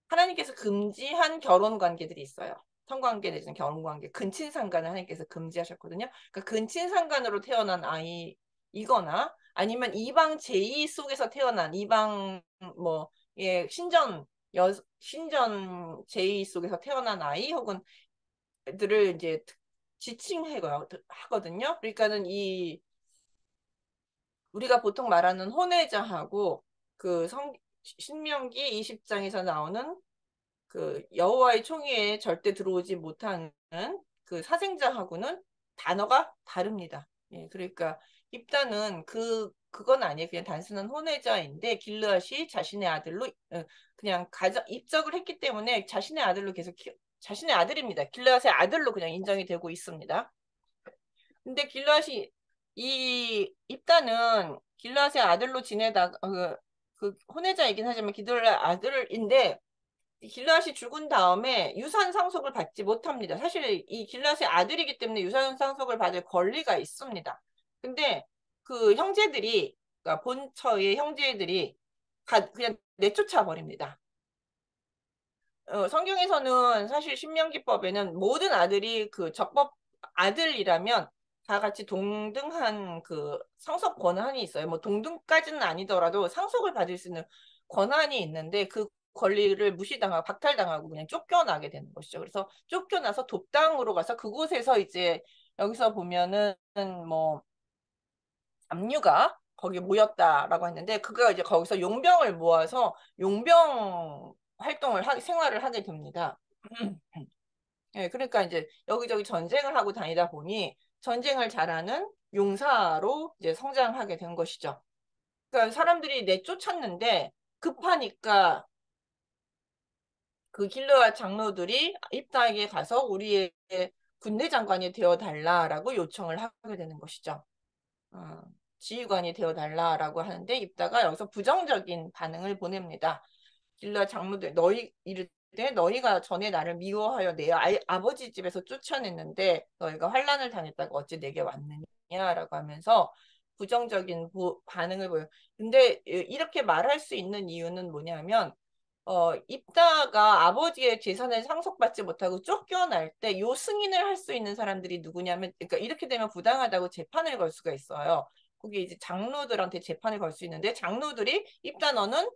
하나님께서 금지한 결혼 관계들이 있어요. 성관계 내지는 결혼 관계, 근친상간을 하나님께서 금지하셨거든요. 그러니까 근친상간으로 태어난 아이이거나 아니면 이방 제이 속에서 태어난 이방 뭐 예, 신전 제이 속에서 태어난 아이 혹은 들을 이제 지칭해요 하거든요. 그러니까는 이 우리가 보통 말하는 혼외자하고 그 신명기 20장에서 나오는 그 여호와의 총회에 절대 들어오지 못하는 그 사생자하고는 단어가 다릅니다. 예, 그러니까 입다는 그건 아니에요. 그냥 단순한 혼외자인데 길르앗이 자신의 아들로 그냥 입적을 했기 때문에 자신의 아들로 계속 자신의 아들입니다. 길르앗의 아들로 그냥 인정이 되고 있습니다. 근데 길르앗이 이 입다는 길르앗의 아들로 지내다가 그 혼외자이긴 하지만 길르앗 아들인데 길르앗이 죽은 다음에 유산 상속을 받지 못합니다. 사실 이 길르앗의 아들이기 때문에 유산 상속을 받을 권리가 있습니다. 근데 그 형제들이 그러니까 본처의 형제들이 그냥 내쫓아 버립니다. 성경에서는 사실 신명기법에는 모든 아들이 그 적법 아들이라면 다 같이 동등한 그 상속 권한이 있어요. 뭐 동등까지는 아니더라도 상속을 받을 수 있는 권한이 있는데 그 권리를 무시당하고 박탈당하고 그냥 쫓겨나게 되는 것이죠. 그래서 쫓겨나서 돕당으로 가서 그곳에서 이제 여기서 보면은 뭐 압류가 거기 모였다라고 했는데 그가 이제 거기서 용병을 모아서 용병 생활을 하게 됩니다. 예, 그러니까 이제 여기저기 전쟁을 하고 다니다 보니 전쟁을 잘하는 용사로 이제 성장하게 된 것이죠. 그러니까 사람들이 내쫓았는데 급하니까 그 길르앗 장로들이 입다에게 가서 우리의 군대 장관이 되어 달라라고 요청을 하게 되는 것이죠. 어, 지휘관이 되어 달라라고 하는데 입다가 여기서 부정적인 반응을 보냅니다. 길라 장로들 너희 이르되 너희가 전에 나를 미워하여 내 아버지 집에서 쫓아냈는데 너희가 환난을 당했다고 어찌 내게 왔느냐라고 하면서 부정적인 반응을 보여. 근데 이렇게 말할 수 있는 이유는 뭐냐면 입다가 아버지의 재산을 상속받지 못하고 쫓겨날 때 요 승인을 할 수 있는 사람들이 누구냐면, 그러니까 이렇게 되면 부당하다고 재판을 걸 수가 있어요. 거기 이제 장로들한테 재판을 걸 수 있는데 장로들이 입다 너는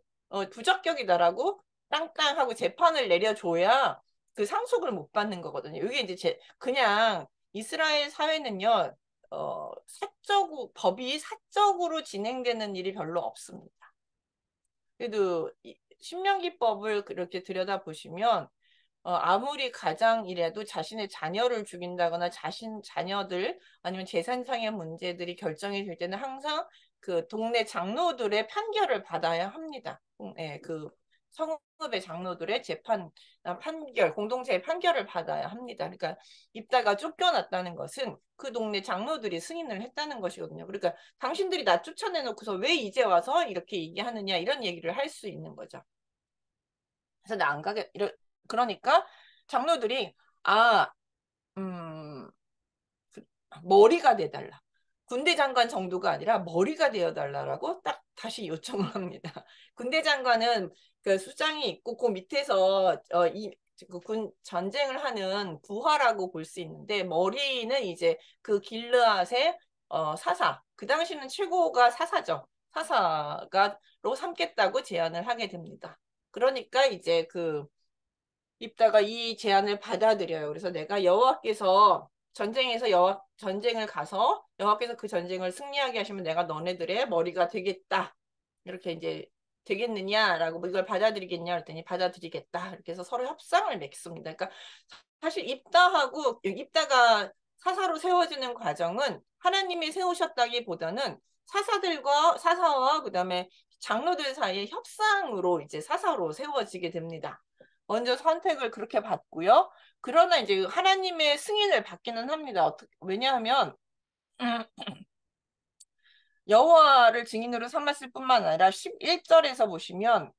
부적격이다라고 땅땅하고 재판을 내려줘야 그 상속을 못 받는 거거든요. 이게 이제 그냥 이스라엘 사회는요, 법이 사적으로 진행되는 일이 별로 없습니다. 그래도 신명기법을 그렇게 들여다보시면 아무리 가장이라도 자신의 자녀를 죽인다거나 자녀들 아니면 재산상의 문제들이 결정이 될 때는 항상 그 동네 장로들의 판결을 받아야 합니다. 예, 그 성읍의 장로들의 공동체의 판결을 받아야 합니다. 그러니까 입다가 쫓겨났다는 것은 그 동네 장로들이 승인을 했다는 것이거든요. 그러니까 당신들이 나 쫓아내놓고서 왜 이제 와서 이렇게 얘기하느냐 이런 얘기를 할 수 있는 거죠. 그래서 나 안 가게 그러니까 장로들이 아, 음, 머리가 돼달라. 군대 장관 정도가 아니라 머리가 되어달라라고 딱 다시 요청을 합니다. 군대 장관은 그 수장이 있고 그 밑에서 군 전쟁을 하는 부하라고 볼 수 있는데 머리는 이제 그 길르앗의 사사. 그 당시는 최고가 사사죠. 사사가로 삼겠다고 제안을 하게 됩니다. 그러니까 이제 그 입다가 이 제안을 받아들여요. 그래서 내가 여호와께서 전쟁을 가서 여호와께서 그 전쟁을 승리하게 하시면 내가 너네들의 머리가 되겠다. 이렇게 이제 되겠느냐라고 뭐 이걸 받아들이겠냐 그랬더니 받아들이겠다. 이렇게 해서 서로 협상을 맺습니다. 그러니까 사실 입다가 사사로 세워지는 과정은 하나님이 세우셨다기보다는 사사와 그다음에 장로들 사이에 협상으로 이제 사사로 세워지게 됩니다. 먼저 선택을 그렇게 받고요. 그러나 이제 하나님의 승인을 받기는 합니다. 왜냐하면 여호와를 증인으로 삼았을 뿐만 아니라 11절에서 보시면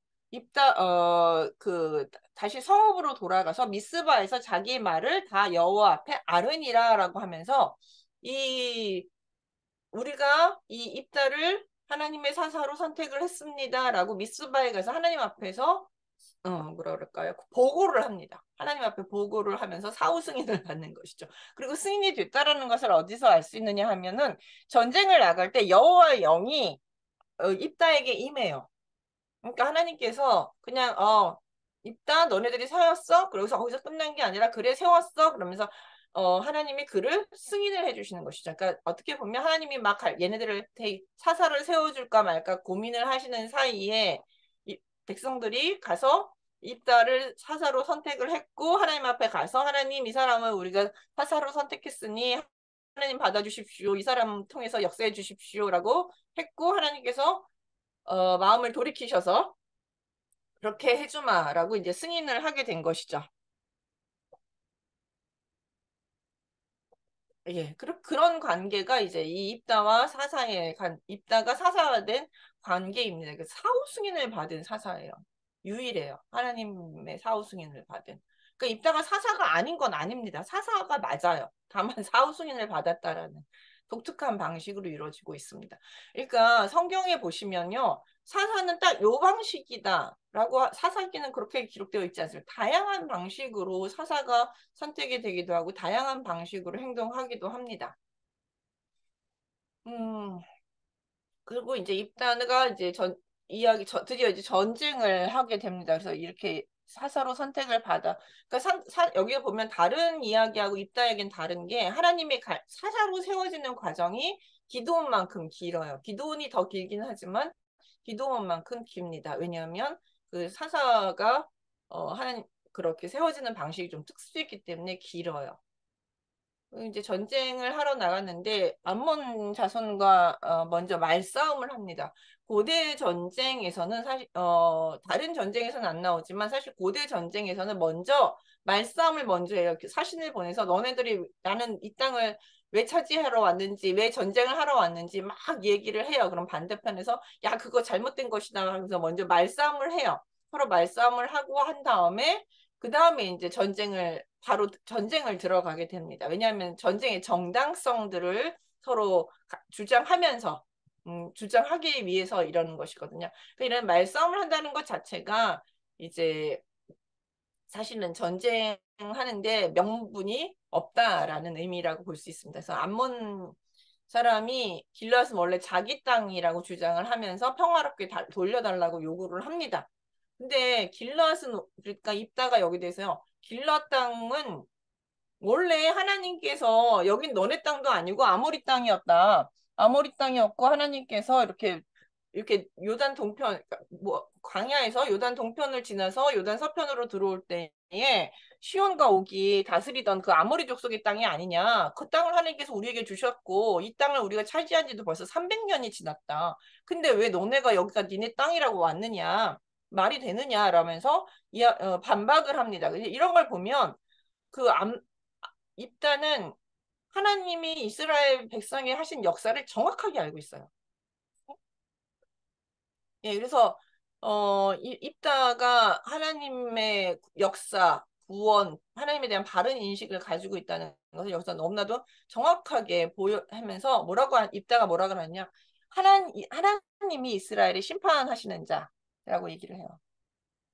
다시 성읍으로 돌아가서 미스바에서 자기의 말을 다 여호와 앞에 아뢰니라라고 하면서 우리가 이 입다를 하나님의 사사로 선택을 했습니다라고 미스바에 가서 하나님 앞에서 뭐라 그럴까요? 보고를 합니다. 하나님 앞에 보고를 하면서 사후 승인을 받는 것이죠. 그리고 승인이 됐다라는 것을 어디서 알 수 있느냐 하면은 전쟁을 나갈 때 여호와의 영이 입다에게 임해요. 그러니까 하나님께서 그냥 입다 너네들이 세웠어? 그러고서 거기서 끝난 게 아니라 그래 세웠어? 그러면서 하나님이 그를 승인을 해주시는 것이죠. 그러니까 어떻게 보면 하나님이 막 얘네들을 사사를 세워줄까 말까 고민을 하시는 사이에 백성들이 가서 입다를 사사로 선택을 했고 하나님 앞에 가서 하나님 이 사람을 우리가 사사로 선택했으니 하나님 받아주십시오. 이 사람 통해서 역사해 주십시오라고 했고 하나님께서 마음을 돌이키셔서 그렇게 해주마라고 이제 승인을 하게 된 것이죠. 예, 그런 관계가 이제 이 입다와 사사의 입다가 사사가 된 관계입니다. 사후 승인을 받은 사사예요. 유일해요. 하나님의 사후 승인을 받은. 그러니까 입다가 사사가 아닌 건 아닙니다. 사사가 맞아요. 다만 사후 승인을 받았다라는 독특한 방식으로 이루어지고 있습니다. 그러니까 성경에 보시면요. 사사는 딱 요 방식이다라고 사사기는 그렇게 기록되어 있지 않습니다. 다양한 방식으로 사사가 선택이 되기도 하고 다양한 방식으로 행동하기도 합니다. 그리고 이제 입다가 이제 드디어 이제 전쟁을 하게 됩니다. 그래서 이렇게 사사로 선택을 받아. 그러니까 여기에 보면 다른 이야기하고 입다에겐 다른 게 하나님의 사사로 세워지는 과정이 기드온만큼 길어요. 기드온이 더 길긴 하지만 기드온만큼 깁니다. 왜냐하면 그 사사가 하나님 그렇게 세워지는 방식이 좀 특수했기 때문에 길어요. 이제 전쟁을 하러 나갔는데 암몬 자손과 먼저 말싸움을 합니다. 고대 전쟁에서는 사실 다른 전쟁에서는 안 나오지만 사실 고대 전쟁에서는 먼저 말싸움을 먼저 해요. 사신을 보내서 너네들이 나는 이 땅을 왜 차지하러 왔는지 왜 전쟁을 하러 왔는지 막 얘기를 해요. 그럼 반대편에서 야 그거 잘못된 것이다 하면서 먼저 말싸움을 해요. 서로 말싸움을 하고 한 다음에 그 다음에 이제 바로 전쟁을 들어가게 됩니다. 왜냐하면 전쟁의 정당성들을 서로 주장하면서 주장하기 위해서 이러는 것이거든요. 그러니까 이런 말싸움을 한다는 것 자체가 이제 사실은 전쟁하는데 명분이 없다라는 의미라고 볼 수 있습니다. 그래서 암몬 사람이 길앗은 원래 자기 땅이라고 주장을 하면서 평화롭게 돌려달라고 요구를 합니다. 근데 길앗은 그러니까 입다가 여기 대해서요. 길앗 땅은 원래 하나님께서 여긴 너네 땅도 아니고 아모리 땅이었다. 아모리 땅이었고 하나님께서 이렇게 요단 동편 뭐 광야에서 요단 동편을 지나서 요단 서편으로 들어올 때에 시온과 옥이 다스리던 그 아모리 족속의 땅이 아니냐. 그 땅을 하나님께서 우리에게 주셨고 이 땅을 우리가 차지한 지도 벌써 300년이 지났다. 근데 왜 너네가 여기가 니네 땅이라고 왔느냐. 말이 되느냐라면서 반박을 합니다. 이런 걸 보면 입다는 하나님이 이스라엘 백성에 하신 역사를 정확하게 알고 있어요. 예, 그래서 입다가 하나님의 역사, 구원, 하나님에 대한 바른 인식을 가지고 있다는 것을 여기서 너무나도 정확하게 하면서 입다가 뭐라 그러냐? 하나님이 이스라엘을 심판하시는 자라고 얘기를 해요.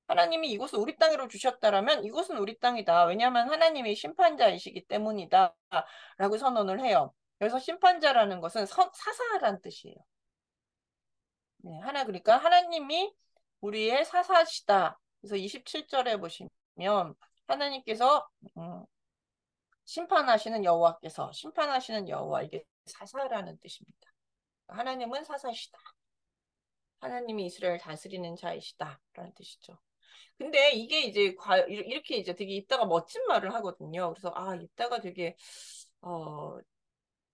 하나님이 이곳을 우리 땅으로 주셨다라면 이곳은 우리 땅이다. 왜냐하면 하나님이 심판자이시기 때문이다. 라고 선언을 해요. 그래서 심판자라는 것은 사사라는 뜻이에요. 네, 그러니까 하나님이 우리의 사사시다. 그래서 27절에 보시면 하나님께서 심판하시는 여호와 이게 사사라는 뜻입니다. 하나님은 사사시다. 하나님이 이스라엘 다스리는 자이시다. 라는 뜻이죠. 근데 이게 이제 이렇게 이제 되게 입다가 멋진 말을 하거든요. 그래서 입다가 되게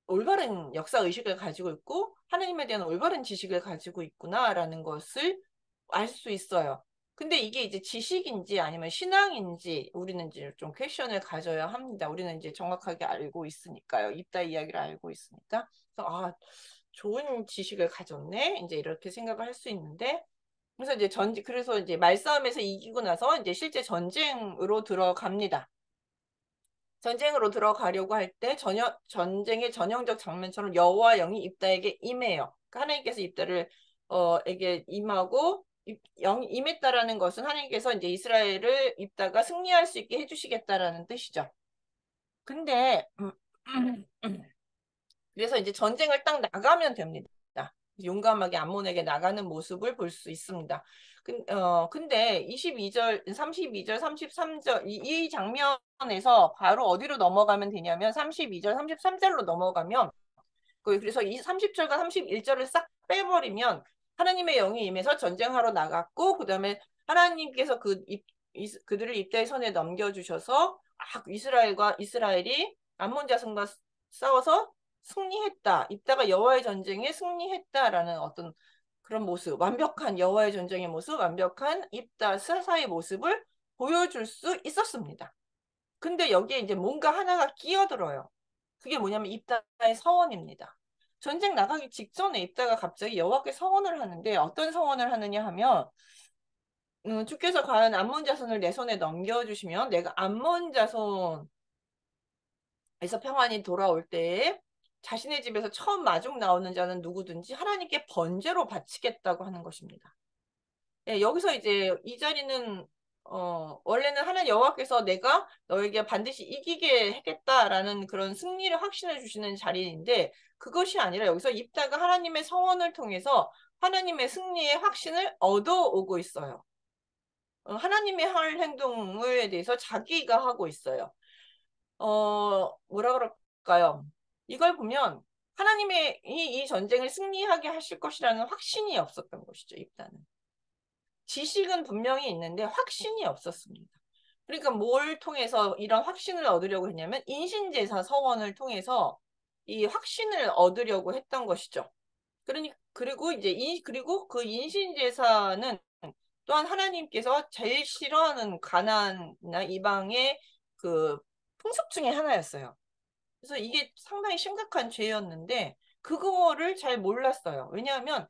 올바른 역사 의식을 가지고 있고 하나님에 대한 올바른 지식을 가지고 있구나라는 것을 알 수 있어요. 근데 이게 이제 지식인지 아니면 신앙인지 우리는 이제 좀 퀘션을 가져야 합니다. 우리는 이제 정확하게 알고 있으니까요. 입다 이야기를 알고 있으니까. 그래서 아, 좋은 지식을 가졌네. 이제 이렇게 생각을 할 수 있는데 그래서 이제 그래서 이제 말싸움에서 이기고 나서 이제 실제 전쟁으로 들어갑니다. 전쟁으로 들어가려고 할 때 전쟁의 전형적 장면처럼 여호와 영이 입다에게 임해요. 그러니까 하나님께서 입다를 에게 임하고 영이 임했다라는 것은 하나님께서 이제 이스라엘을 입다가 승리할 수 있게 해주시겠다라는 뜻이죠. 근데 그래서 이제 전쟁을 딱 나가면 됩니다. 용감하게 암몬에게 나가는 모습을 볼 수 있습니다. 근데 22절, 32절, 33절 이 장면에서 바로 어디로 넘어가면 되냐면 32절, 33절로 넘어가면 그래서 이 30절과 31절을 싹 빼버리면 하나님의 영이 임해서 전쟁하러 나갔고 그다음에 하나님께서 그들을 입다의 손에 넘겨주셔서 이스라엘이 암몬 자손과 싸워서 승리했다. 입다가 여호와의 전쟁에 승리했다라는 어떤 그런 모습, 완벽한 여호와의 전쟁의 모습, 완벽한 입다 스사의 모습을 보여줄 수 있었습니다. 근데 여기에 이제 뭔가 하나가 끼어들어요. 그게 뭐냐면 입다의 서원입니다. 전쟁 나가기 직전에 입다가 갑자기 여호와께 서원을 하는데 어떤 서원을 하느냐 하면 주께서 과연 암몬 자손을 내 손에 넘겨주시면 내가 암몬 자손에서 평안이 돌아올 때에 자신의 집에서 처음 마중 나오는 자는 누구든지 하나님께 번제로 바치겠다고 하는 것입니다. 예, 여기서 이제 이 자리는 원래는 하나님 여호와께서 내가 너에게 반드시 이기게 하겠다라는 그런 승리를 확신해 주시는 자리인데 그것이 아니라 여기서 입다가 하나님의 서원을 통해서 하나님의 승리의 확신을 얻어오고 있어요. 하나님의 할 행동에 대해서 자기가 하고 있어요. 뭐라 그럴까요? 이걸 보면 하나님의 이 전쟁을 승리하게 하실 것이라는 확신이 없었던 것이죠, 입다는. 지식은 분명히 있는데 확신이 없었습니다. 그러니까 뭘 통해서 이런 확신을 얻으려고 했냐면 인신제사 서원을 통해서 이 확신을 얻으려고 했던 것이죠. 그리고 이제 그리고 그 인신제사는 또한 하나님께서 제일 싫어하는 가나안이나 이방의 그 풍습 중에 하나였어요. 그래서 이게 상당히 심각한 죄였는데 그거를 잘 몰랐어요. 왜냐하면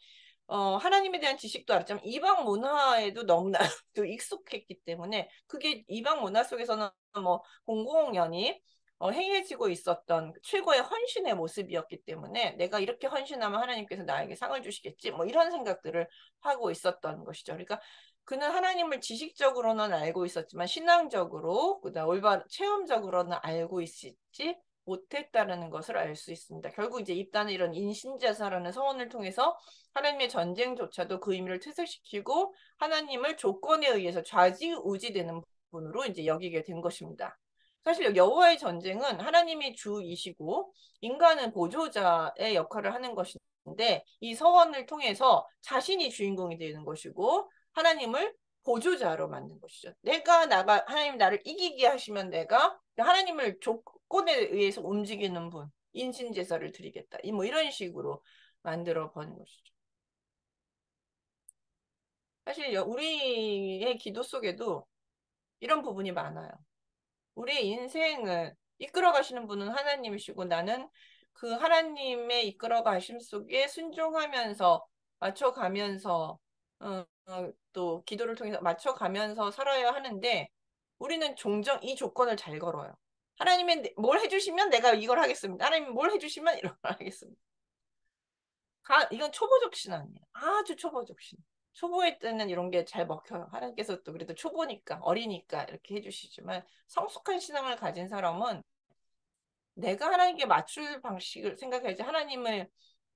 하나님에 대한 지식도 알았지만 이방 문화에도 너무나 또 익숙했기 때문에 그게 이방 문화 속에서는 뭐 공공연히 행해지고 있었던 최고의 헌신의 모습이었기 때문에 내가 이렇게 헌신하면 하나님께서 나에게 상을 주시겠지 뭐 이런 생각들을 하고 있었던 것이죠. 그러니까 그는 하나님을 지식적으로는 알고 있었지만 신앙적으로 그다음 올바른 체험적으로는 알고 있지 못했다는 것을 알 수 있습니다. 결국 이제 입다는 이런 인신제사라는 서원을 통해서 하나님의 전쟁조차도 그 의미를 퇴색시키고 하나님을 조건에 의해서 좌지우지되는 분으로 이제 여기게 된 것입니다. 사실 여호와의 전쟁은 하나님이 주이시고 인간은 보조자의 역할을 하는 것인데 이 서원을 통해서 자신이 주인공이 되는 것이고 하나님을 보조자로 만든 것이죠. 하나님 나를 이기게 하시면 내가 하나님을 조건에 의해서 움직이는 분, 인신제사를 드리겠다. 뭐 이런 식으로 만들어 버린 것이죠. 사실 우리의 기도 속에도 이런 부분이 많아요. 우리의 인생을 이끌어 가시는 분은 하나님이시고 나는 그 하나님의 이끌어 가심 속에 순종하면서 맞춰가면서 또 기도를 통해서 맞춰가면서 살아야 하는데 우리는 종종 이 조건을 잘 걸어요. 하나님이 뭘 해주시면 내가 이걸 하겠습니다. 하나님이 뭘 해주시면 이런 걸 하겠습니다. 이건 초보적 신앙이에요. 아주 초보적 신앙. 초보일 때는 이런 게 잘 먹혀요. 하나님께서 또 그래도 초보니까 어리니까 이렇게 해주시지만 성숙한 신앙을 가진 사람은 내가 하나님께 맞출 방식을 생각해야지 하나님을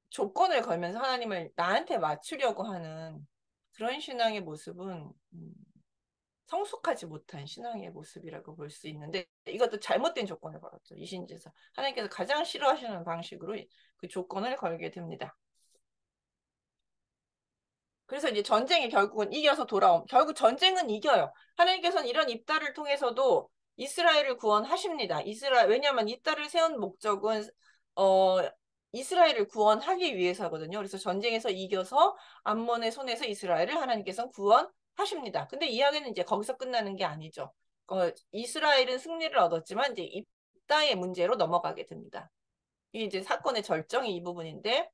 조건을 걸면서 하나님을 나한테 맞추려고 하는 그런 신앙의 모습은 성숙하지 못한 신앙의 모습이라고 볼 수 있는데 이것도 잘못된 조건을 걸었죠. 이신제사. 하나님께서 가장 싫어하시는 방식으로 그 조건을 걸게 됩니다. 그래서 이제 전쟁이 결국은 이겨서 결국 전쟁은 이겨요. 하나님께서는 이런 입다를 통해서도 이스라엘을 구원하십니다. 왜냐하면 입다를 세운 목적은 어, 이스라엘을 구원하기 위해서거든요. 그래서 전쟁에서 이겨서 암몬의 손에서 이스라엘을 하나님께서 구원하십니다. 근데 이야기는 이제 거기서 끝나는 게 아니죠. 이스라엘은 승리를 얻었지만 이제 입다의 문제로 넘어가게 됩니다. 이게 이제 사건의 절정이 이 부분인데,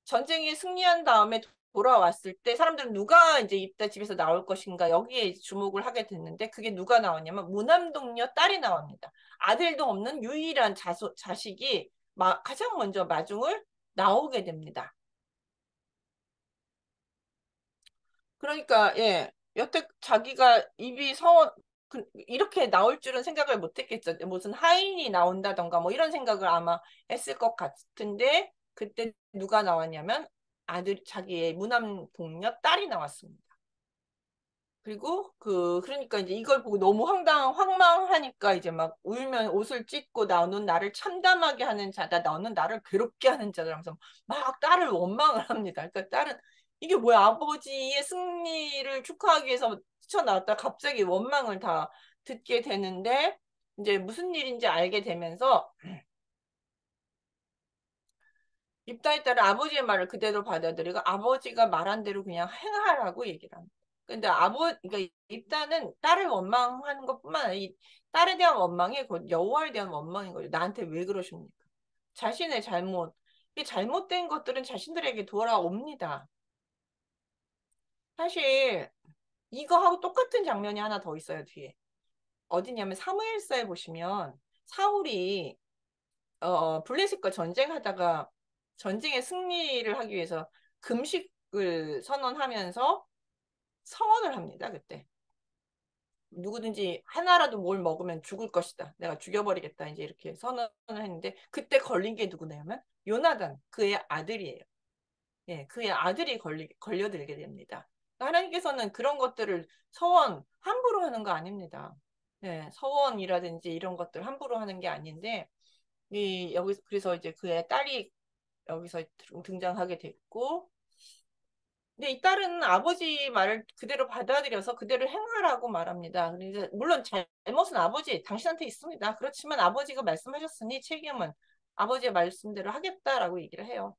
전쟁에 승리한 다음에 돌아왔을 때 사람들은 누가 이제 입다 집에서 나올 것인가 여기에 주목을 하게 됐는데, 그게 누가 나왔냐면 무남동녀 딸이 나옵니다. 아들도 없는 유일한 자식이 가장 먼저 마중을 나오게 됩니다. 그러니까 여태 자기가 입이 이렇게 나올 줄은 생각을 못 했겠죠. 무슨 하인이 나온다던가 뭐 이런 생각을 아마 했을 것 같은데, 그때 누가 나왔냐면 자기의 무남 동료 딸이 나왔습니다. 그리고 그러니까 이제 이걸 보고 너무 황망하니까 이제 막 울면 옷을 찢고 너는 나를 참담하게 하는 자다, 너는 나를 괴롭게 하는 자다 하면서 막 딸을 원망을 합니다. 그러니까 딸은 이게 뭐야, 아버지의 승리를 축하하기 위해서 뛰쳐나왔다 갑자기 원망을 다 듣게 되는데, 이제 무슨 일인지 알게 되면서 입다에 따라 아버지의 말을 그대로 받아들이고 아버지가 말한 대로 그냥 행하라고 얘기를 합니다. 근데 그러니까 입다는 딸을 원망하는 것뿐만 아니라 이 딸에 대한 원망이 곧 여호와에 대한 원망인 거죠. 나한테 왜 그러십니까? 자신의 이 잘못된 것들은 자신들에게 돌아옵니다. 사실 이거하고 똑같은 장면이 하나 더 있어요, 뒤에. 어디냐면 사무엘서에 보시면 사울이 블레셋과 전쟁하다가 전쟁의 승리를 하기 위해서 금식을 선언하면서 서원을 합니다. 그때 누구든지 하나라도 뭘 먹으면 죽을 것이다, 내가 죽여버리겠다, 이제 이렇게 선언을 했는데, 그때 걸린 게 누구냐면 요나단, 그의 아들이에요. 그의 아들이 걸려들게 됩니다. 하나님께서는 그런 것들을 서원 함부로 하는 거 아닙니다. 서원이라든지 이런 것들 함부로 하는 게 아닌데, 여기서 그래서 이제 그의 딸이 여기서 등장하게 됐고, 근데 이 딸은 아버지 말을 그대로 받아들여서 그대로 행하라고 말합니다. 그래서 물론 잘못은 당신한테 있습니다. 그렇지만 아버지가 말씀하셨으니 책임은 아버지의 말씀대로 하겠다라고 얘기를 해요.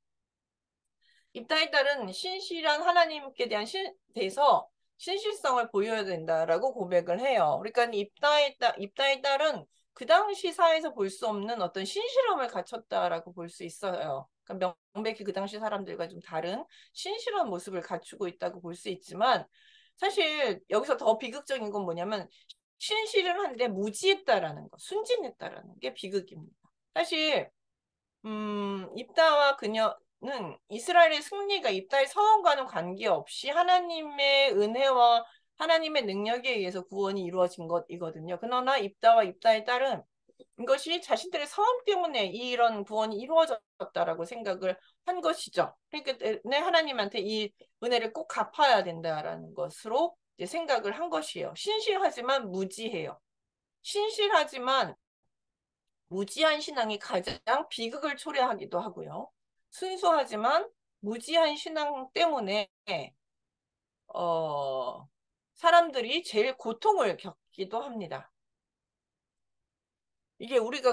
입다의 딸은 신실한 하나님께 대해서 신실성을 보여야 된다라고 고백을 해요. 그러니까 입다의 딸은 그 당시 사회에서 볼 수 없는 어떤 신실함을 갖췄다라고 볼 수 있어요. 그러니까 명백히 그 당시 사람들과 좀 다른 신실한 모습을 갖추고 있다고 볼 수 있지만, 사실 여기서 더 비극적인 건 뭐냐면 신실은 한데 무지했다라는 거, 순진했다라는 게 비극입니다. 사실 입다와 그녀는 이스라엘의 승리가 입다의 서원과는 관계없이 하나님의 은혜와 하나님의 능력에 의해서 구원이 이루어진 것이거든요. 그러나 입다와 입다의 딸은 이것이 자신들의 서원 때문에 이런 구원이 이루어졌다라고 생각을 한 것이죠. 그러니까 하나님한테 이 은혜를 꼭 갚아야 된다라는 것으로 이제 생각을 한 것이에요. 신실하지만 무지해요. 신실하지만 무지한 신앙이 가장 비극을 초래하기도 하고요. 순수하지만 무지한 신앙 때문에 어, 사람들이 제일 고통을 겪기도 합니다.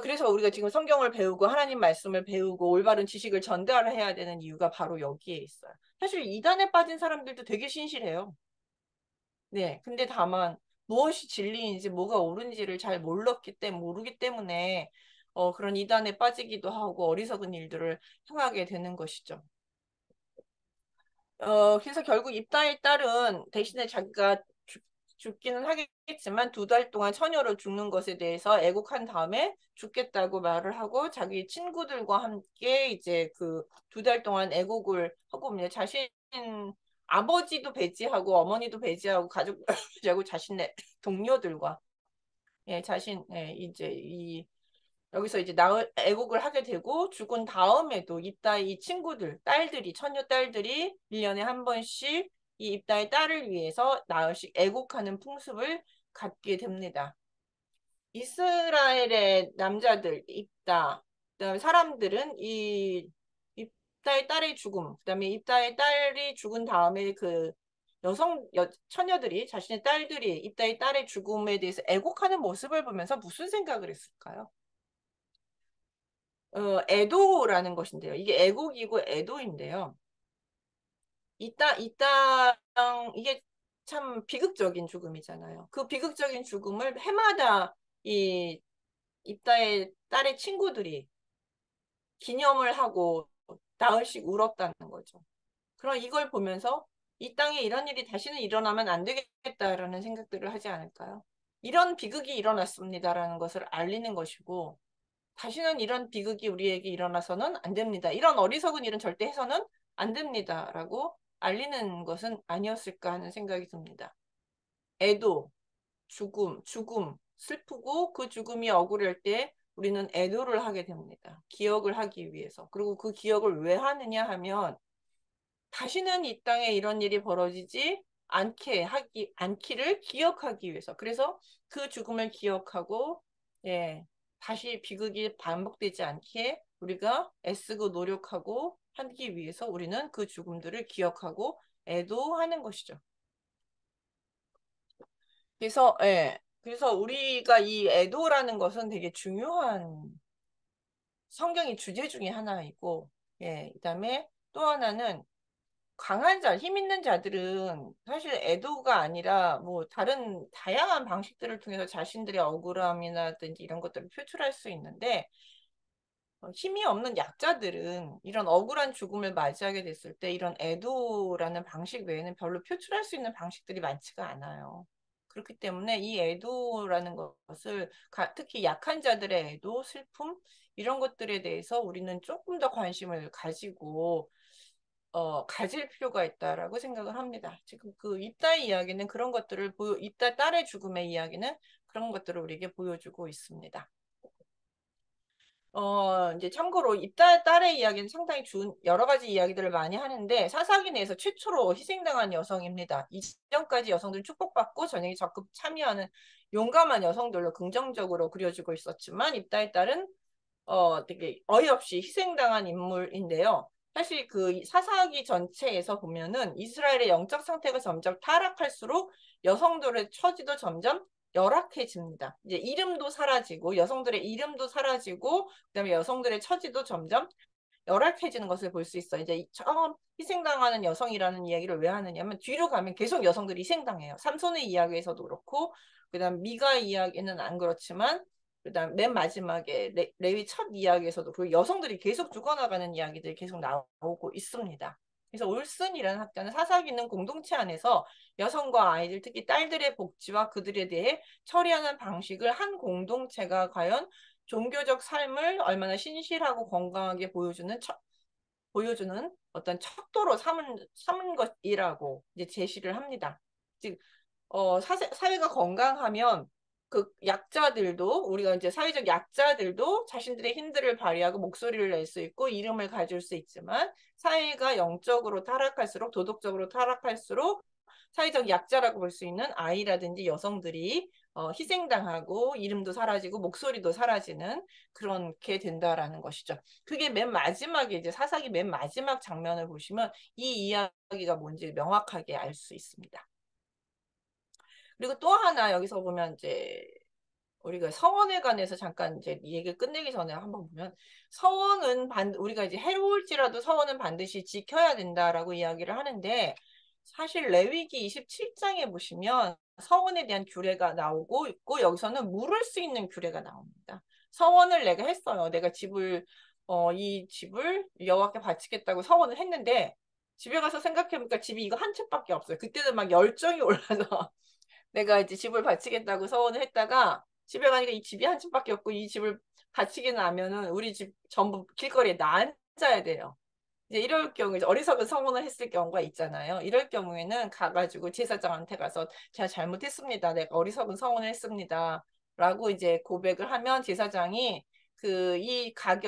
그래서 우리가 지금 성경을 배우고 하나님 말씀을 배우고 올바른 지식을 전달해야 되는 이유가 바로 여기에 있어요. 사실 이단에 빠진 사람들도 되게 신실해요. 근데 다만 무엇이 진리인지 뭐가 옳은지를 잘 모르기 때문에 그런 이단에 빠지기도 하고 어리석은 일들을 행하게 되는 것이죠. 그래서 결국 입다의 딸은 대신에 자기가 죽기는 하겠지만 2달 동안 처녀로 죽는 것에 대해서 애국한 다음에 죽겠다고 말을 하고 자기 친구들과 함께 이제 그 2달 동안 애국을 하고 자신 아버지도 배제하고 어머니도 배제하고 가족 배제하고 자신의 동료들과 이제 여기서 이제 애국을 하게 되고, 죽은 다음에도 이 친구들, 처녀 딸들이 1년에 한 번씩 이 입다의 딸을 위해서 나흘씩 애국하는 풍습을 갖게 됩니다. 이스라엘의 남자들, 그다음에 사람들은 이 입다의 딸의 죽음, 그다음에 입다의 딸이 죽은 다음에 그 처녀들이, 자신의 딸들이 입다의 딸의 죽음에 대해서 애국하는 모습을 보면서 무슨 생각을 했을까요? 애도라는 것인데요. 이게 애곡이고 애도인데요. 이게 참 비극적인 죽음이잖아요. 그 비극적인 죽음을 해마다 이 입다의 딸의 친구들이 기념을 하고 나흘씩 울었다는 거죠. 그럼 이걸 보면서 이 땅에 이런 일이 다시는 일어나면 안 되겠다라는 생각들을 하지 않을까요? 이런 비극이 일어났습니다라는 것을 알리는 것이고, 다시는 이런 비극이 우리에게 일어나서는 안 됩니다. 이런 어리석은 일은 절대 해서는 안 됩니다라고 알리는 것은 아니었을까 하는 생각이 듭니다. 애도, 죽음, 슬프고 그 죽음이 억울할 때 우리는 애도를 하게 됩니다. 기억을 하기 위해서. 그리고 그 기억을 왜 하느냐 하면 다시는 이 땅에 이런 일이 벌어지지 않기를 기억하기 위해서. 그래서 그 죽음을 기억하고, 예, 다시 비극이 반복되지 않게 우리가 애쓰고 노력하고 하기 위해서 우리는 그 죽음들을 기억하고 애도하는 것이죠. 그래서, 예, 그래서 우리가 이 애도라는 것은 되게 중요한 성경의 주제 중에 하나이고, 예, 그다음에 또 하나는 강한 자, 힘 있는 자들은 사실 애도가 아니라 뭐 다른 다양한 방식들을 통해서 자신들의 억울함이라든지 이런 것들을 표출할 수 있는데 힘이 없는 약자들은 이런 억울한 죽음을 맞이하게 됐을 때 이런 애도라는 방식 외에는 별로 표출할 수 있는 방식들이 많지가 않아요. 그렇기 때문에 이 애도라는 것을 특히 약한 자들의 애도, 슬픔 이런 것들에 대해서 우리는 조금 더 관심을 가지고 가질 필요가 있다라고 생각을 합니다. 지금 그 입다의 이야기는 그런 것들을 입다 딸의 죽음의 이야기는 그런 것들을 우리에게 보여주고 있습니다. 이제 참고로 입다 딸의 이야기는 상당히 여러 가지 이야기들을 많이 하는데 사사기 내에서 최초로 희생당한 여성입니다. 이전까지 여성들은 축복받고 전쟁에 적극 참여하는 용감한 여성들로 긍정적으로 그려지고 있었지만 입다의 딸은 되게 어이없이 희생당한 인물인데요. 사실 그 사사기 전체에서 보면은 이스라엘의 영적 상태가 점점 타락할수록 여성들의 처지도 점점 열악해집니다. 이제 이름도 사라지고 여성들의 이름도 사라지고 그다음에 여성들의 처지도 점점 열악해지는 것을 볼 수 있어요. 이제 처음 희생당하는 여성이라는 이야기를 왜 하느냐면 뒤로 가면 계속 여성들이 희생당해요. 삼손의 이야기에서도 그렇고 그다음 미가 이야기는 안 그렇지만 그다음 맨 마지막에 레위 첫 이야기에서도 그 여성들이 계속 죽어나가는 이야기들이 계속 나오고 있습니다. 그래서 올슨이라는 학자는 사사기 있는 공동체 안에서 여성과 아이들, 특히 딸들의 복지와 그들에 대해 처리하는 방식을 한 공동체가 과연 종교적 삶을 얼마나 신실하고 건강하게 보여주는 어떤 척도로 삼은 것이라고 이제 제시를 합니다. 즉, 사회가 건강하면 그 약자들도 우리가 이제 사회적 약자들도 자신들의 힘들을 발휘하고 목소리를 낼 수 있고 이름을 가질 수 있지만 사회가 영적으로 타락할수록 도덕적으로 타락할수록 사회적 약자라고 볼 수 있는 아이라든지 여성들이 희생당하고 이름도 사라지고 목소리도 사라지는 그렇게 된다라는 것이죠. 그게 맨 마지막에 이제 사사기 맨 마지막 장면을 보시면 이 이야기가 뭔지 명확하게 알 수 있습니다. 그리고 또 하나 여기서 보면 이제 우리가 서원에 관해서 잠깐 이제 이 얘기를 끝내기 전에 한번 보면 서원은 우리가 이제 해로울지라도 서원은 반드시 지켜야 된다라고 이야기를 하는데 사실 레위기 27장에 보시면 서원에 대한 규례가 나오고 있고 여기서는 물을 수 있는 규례가 나옵니다. 서원을 내가 했어요. 내가 이 집을 여호와께 바치겠다고 서원을 했는데 집에 가서 생각해보니까 집이 이거 한 채밖에 없어요. 그때는 막 열정이 올라서 내가 이제 집을 바치겠다고 서원을 했다가 집에 가니까 이 집이 한 집밖에 없고 이 집을 바치게 나면은 우리 집 전부 길거리에 나앉아야 돼요. 이제 이럴 경우에 어리석은 서원을 했을 경우가 있잖아요. 이럴 경우에는 가가지고 제사장한테 가서 제가 잘못했습니다. 내가 어리석은 서원을 했습니다. 라고 이제 고백을 하면 제사장이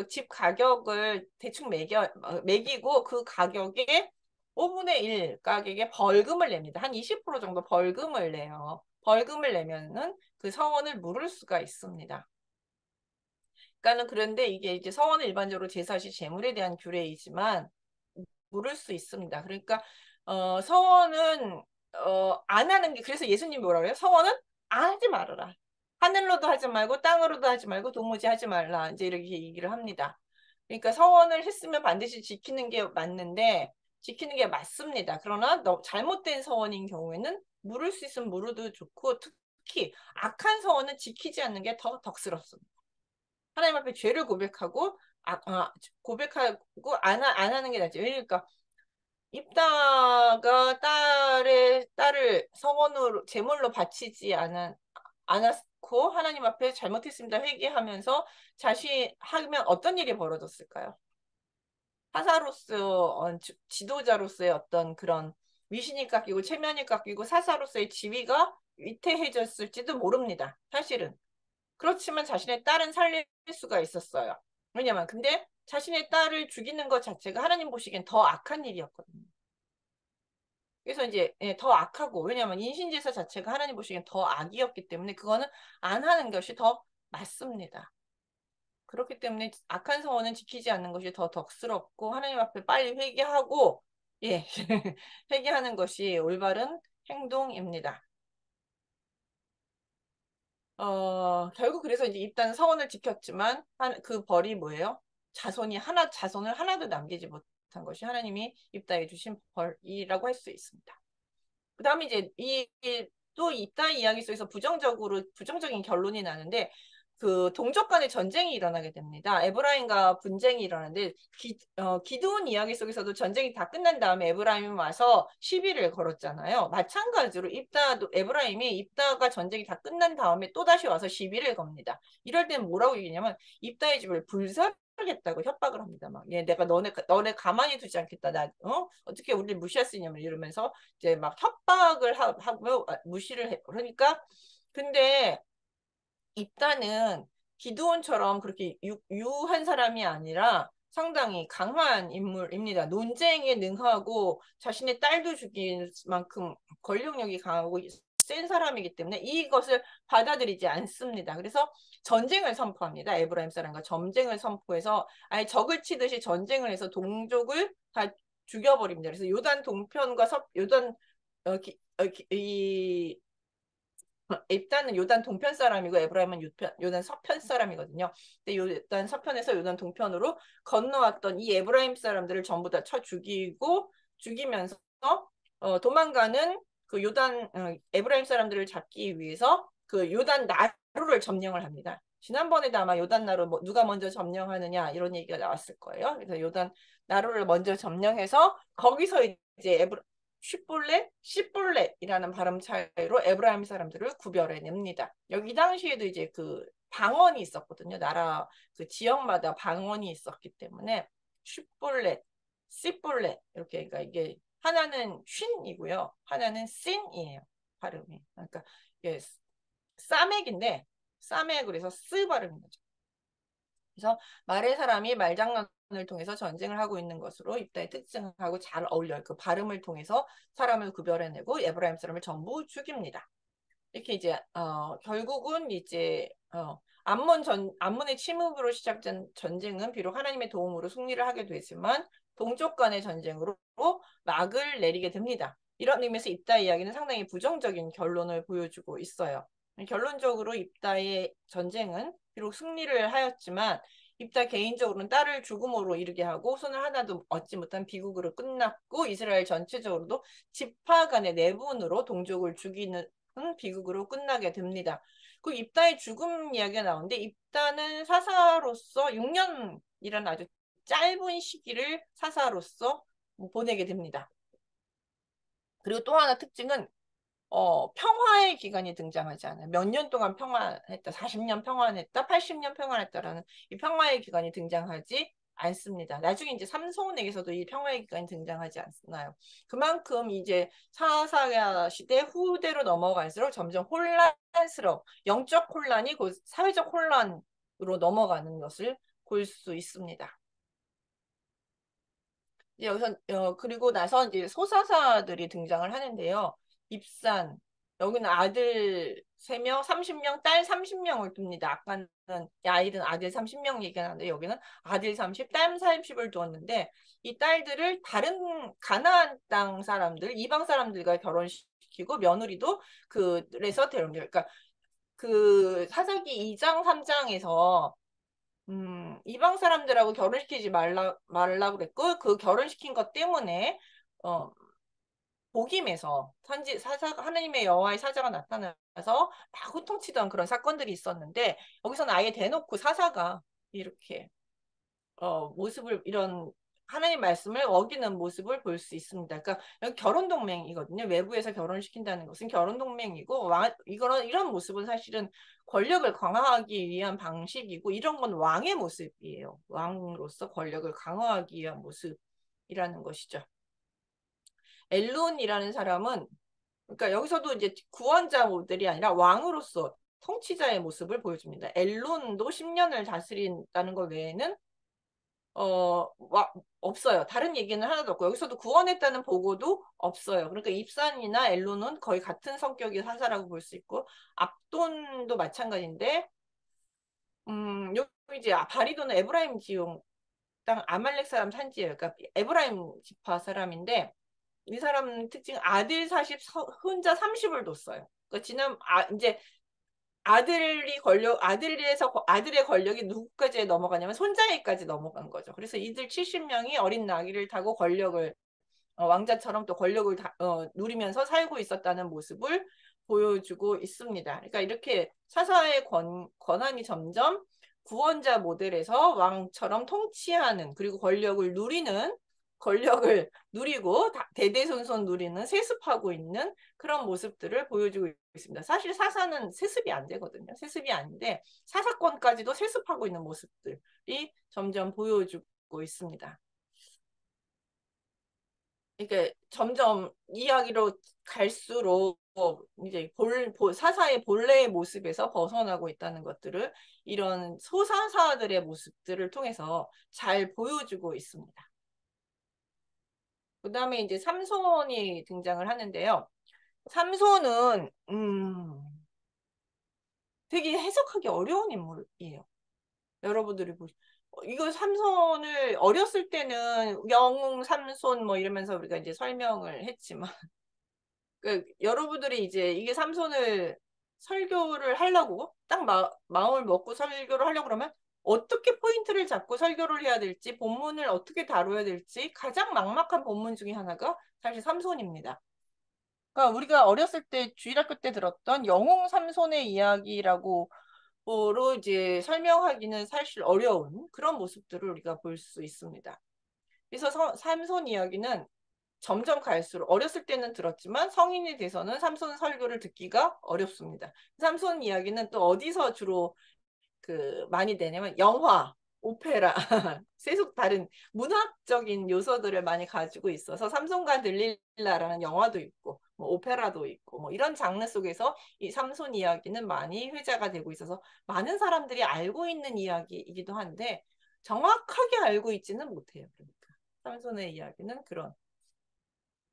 집 가격을 대충 매기고 그 가격에 5분의 1 가격에 벌금을 냅니다. 한 20% 정도 벌금을 내요. 벌금을 내면은 그 서원을 물을 수가 있습니다. 그러니까는 그런데 이게 이제 서원은 일반적으로 제사 시 제물에 대한 규례이지만 물을 수 있습니다. 그러니까 서원은 안 하는 게 그래서 예수님이 뭐라고 해요? 서원은 안 하지 말아라. 하늘로도 하지 말고 땅으로도 하지 말고 도무지 하지 말라. 이제 이렇게 얘기를 합니다. 그러니까 서원을 했으면 반드시 지키는 게 맞는데 지키는 게 맞습니다. 그러나 잘못된 서원인 경우에는 물을 수 있으면 물어도 좋고 특히 악한 서원은 지키지 않는 게 더 덕스럽습니다. 하나님 앞에 죄를 고백하고 고백하고 안 하는 게 낫죠. 그러니까 입다가 딸을 서원으로 제물로 바치지 않았고 하나님 앞에 잘못했습니다 회개하면서 자신 하면 어떤 일이 벌어졌을까요? 사사로스 지도자로서의 어떤 그런 위신이 깎이고 체면이 깎이고 사사로서의 지위가 위태해졌을지도 모릅니다. 사실은. 그렇지만 자신의 딸은 살릴 수가 있었어요. 왜냐면 근데 자신의 딸을 죽이는 것 자체가 하나님 보시기엔 더 악한 일이었거든요. 그래서 이제 더 악하고 왜냐면 인신제사 자체가 하나님 보시기엔 더 악이었기 때문에 그거는 안 하는 것이 더 맞습니다. 그렇기 때문에 악한 서원은 지키지 않는 것이 더 덕스럽고 하나님 앞에 빨리 회개하고 예 회개하는 것이 올바른 행동입니다. 결국 그래서 이제 입단 서원을 지켰지만 그 벌이 뭐예요? 자손을 하나도 남기지 못한 것이 하나님이 입다해 주신 벌이라고 할 수 있습니다. 그 다음에 이제 또 입다 이야기 속에서 부정적인 결론이 나는데 그 동족 간의 전쟁이 일어나게 됩니다. 에브라임과 분쟁이 일어나는데 기드온 이야기 속에서도 전쟁이 다 끝난 다음에 에브라임이 와서 시비를 걸었잖아요. 마찬가지로 에브라임이 입다가 전쟁이 다 끝난 다음에 또다시 와서 시비를 겁니다. 이럴 때는 뭐라고 얘기냐면 입다의 집을 불살겠다고 협박을 합니다. 막, 내가 너네 가만히 두지 않겠다. 어떻게 우리를 무시할 수 있냐면 이러면서 이제 막 협박을 하고 무시를 해. 그러니까 근데 입다는 기드온처럼 그렇게 유한 사람이 아니라 상당히 강한 인물입니다. 논쟁에 능하고 자신의 딸도 죽일 만큼 권력력이 강하고 센 사람이기 때문에 이것을 받아들이지 않습니다. 그래서 전쟁을 선포합니다. 에브라임 사람과 전쟁을 선포해서 아예 적을 치듯이 전쟁을 해서 동족을 다 죽여버립니다. 그래서 요단 동편과 요단 이 입다는 요단 동편 사람이고 에브라임은 요단 서편 사람이거든요. 근데 요단 서편에서 요단 동편으로 건너왔던 이 에브라임 사람들을 전부 다 쳐 죽이면서 도망가는 그 에브라임 사람들을 잡기 위해서 그 요단 나루를 점령을 합니다. 지난번에도 아마 요단 나루 누가 먼저 점령하느냐 이런 얘기가 나왔을 거예요. 그래서 요단 나루를 먼저 점령해서 거기서 이제 시볼렛이라는 발음 차이로 에브라임 사람들을 구별해냅니다. 여기 당시에도 이제 그 방언이 있었거든요. 나라 그 지역마다 방언이 있었기 때문에 시볼렛, 시볼렛 이렇게 그러니까 이게 하나는 쉰이고요. 하나는 씬이에요. 발음이. 그러니까 이게 싸맥인데 싸맥을 해서 쓰 발음인 거죠. 그래서 말의 사람이 말장난을 통해서 전쟁을 하고 있는 것으로 입다의 특징하고 잘 어울려요. 그 발음을 통해서 사람을 구별해내고 에브라임 사람을 전부 죽입니다. 이렇게 이제 결국은 이제 암몬의 침입으로 시작된 전쟁은 비록 하나님의 도움으로 승리를 하게 되지만 동족 간의 전쟁으로 막을 내리게 됩니다. 이런 의미에서 입다 이야기는 상당히 부정적인 결론을 보여주고 있어요. 결론적으로 입다의 전쟁은 비록 승리를 하였지만 입다 개인적으로는 딸을 죽음으로 이르게 하고 손을 하나도 얻지 못한 비극으로 끝났고 이스라엘 전체적으로도 지파 간의 내분으로 동족을 죽이는 비극으로 끝나게 됩니다. 그 입다의 죽음 이야기가 나오는데 입다는 사사로서 6년이라는 아주 짧은 시기를 사사로서 보내게 됩니다. 그리고 또 하나 특징은 평화의 기간이 등장하지 않아요. 몇 년 동안 평화했다, 40년 평화했다, 80년 평화했다라는 이 평화의 기간이 등장하지 않습니다. 나중에 이제 삼손에게서도 이 평화의 기간이 등장하지 않나요? 그만큼 이제 사사야 시대 후대로 넘어갈수록 점점 영적 혼란이 곧 사회적 혼란으로 넘어가는 것을 볼 수 있습니다. 여기서 그리고 나서 이제 소사사들이 등장을 하는데요. 입산 여기는 아들 3명, 30명, 딸 30명을 둡니다. 아까는 아이는 아들 30명 얘기하는데 여기는 아들 30, 딸 30을 두었는데 이 딸들을 다른 가나안 땅 사람들, 이방 사람들과 결혼시키고 며느리도 그래서 데려옵니다. 그러니까 그 사사기 2장, 3장에서 이방 사람들하고 결혼시키지 말라고 그랬고, 그 결혼시킨 것 때문에 복임에서 하나님의 여호와의 사자가 나타나서 막 호통치던 그런 사건들이 있었는데, 여기서는 아예 대놓고 사사가 이렇게 이런 하나님 말씀을 어기는 모습을 볼 수 있습니다. 그러니까 여기 결혼 동맹이거든요. 외부에서 결혼시킨다는 것은 결혼 동맹이고, 이런 모습은 사실은 권력을 강화하기 위한 방식이고, 이런 건 왕의 모습이에요. 왕으로서 권력을 강화하기 위한 모습이라는 것이죠. 엘론이라는 사람은, 그러니까 여기서도 이제 구원자 모델이 아니라 왕으로서 통치자의 모습을 보여줍니다. 엘론도 10년을 다스린다는 것 외에는 없어요. 다른 얘기는 하나도 없고, 여기서도 구원했다는 보고도 없어요. 그러니까 입산이나 엘론은 거의 같은 성격의 사사라고 볼 수 있고, 압돈도 마찬가지인데, 여기 이제 바리도는 에브라임 지용 땅 아말렉 사람 산지예요. 그러니까 에브라임 지파 사람인데, 이 사람 특징 아들 40, 혼자 30을 뒀어요. 그러니까 이제 아들의 권력이 누구까지 넘어가냐면 손자에까지 넘어간 거죠. 그래서 이들 70명이 어린 나귀를 타고 권력을 왕자처럼 또 권력을 누리면서 살고 있었다는 모습을 보여주고 있습니다. 그러니까 이렇게 사사의 권한이 점점 구원자 모델에서 왕처럼 통치하는, 그리고 권력을 누리고 대대손손 누리는, 세습하고 있는 그런 모습들을 보여주고 있습니다. 사실 사사는 세습이 안 되거든요. 세습이 아닌데 사사권까지도 세습하고 있는 모습들이 점점 보여주고 있습니다. 이게 점점 이야기로 갈수록 이제 사사의 본래의 모습에서 벗어나고 있다는 것들을 이런 소사사들의 모습들을 통해서 잘 보여주고 있습니다. 그 다음에 이제 삼손이 등장을 하는데요. 삼손은 되게 해석하기 어려운 인물이에요. 여러분들이 이거 삼손을 어렸을 때는 영웅 삼손 뭐 이러면서 우리가 이제 설명을 했지만, 여러분들이 이제 이게 삼손을 설교를 하려고 딱 마음을 먹고 설교를 하려고 그러면 어떻게 포인트를 잡고 설교를 해야 될지, 본문을 어떻게 다뤄야 될지 가장 막막한 본문 중에 하나가 사실 삼손입니다. 그러니까 우리가 어렸을 때 주일학교 때 들었던 영웅 삼손의 이야기라고 로 이제 설명하기는 사실 어려운 그런 모습들을 우리가 볼 수 있습니다. 그래서 삼손 이야기는 점점 갈수록, 어렸을 때는 들었지만 성인이 돼서는 삼손 설교를 듣기가 어렵습니다. 삼손 이야기는 또 어디서 주로 많이 되냐면 영화, 오페라, 세속 다른 문학적인 요소들을 많이 가지고 있어서 삼손과 들릴라라는 영화도 있고 뭐 오페라도 있고 뭐 이런 장르 속에서 이 삼손 이야기는 많이 회자가 되고 있어서 많은 사람들이 알고 있는 이야기이기도 한데 정확하게 알고 있지는 못해요. 그러니까 삼손의 이야기는 그런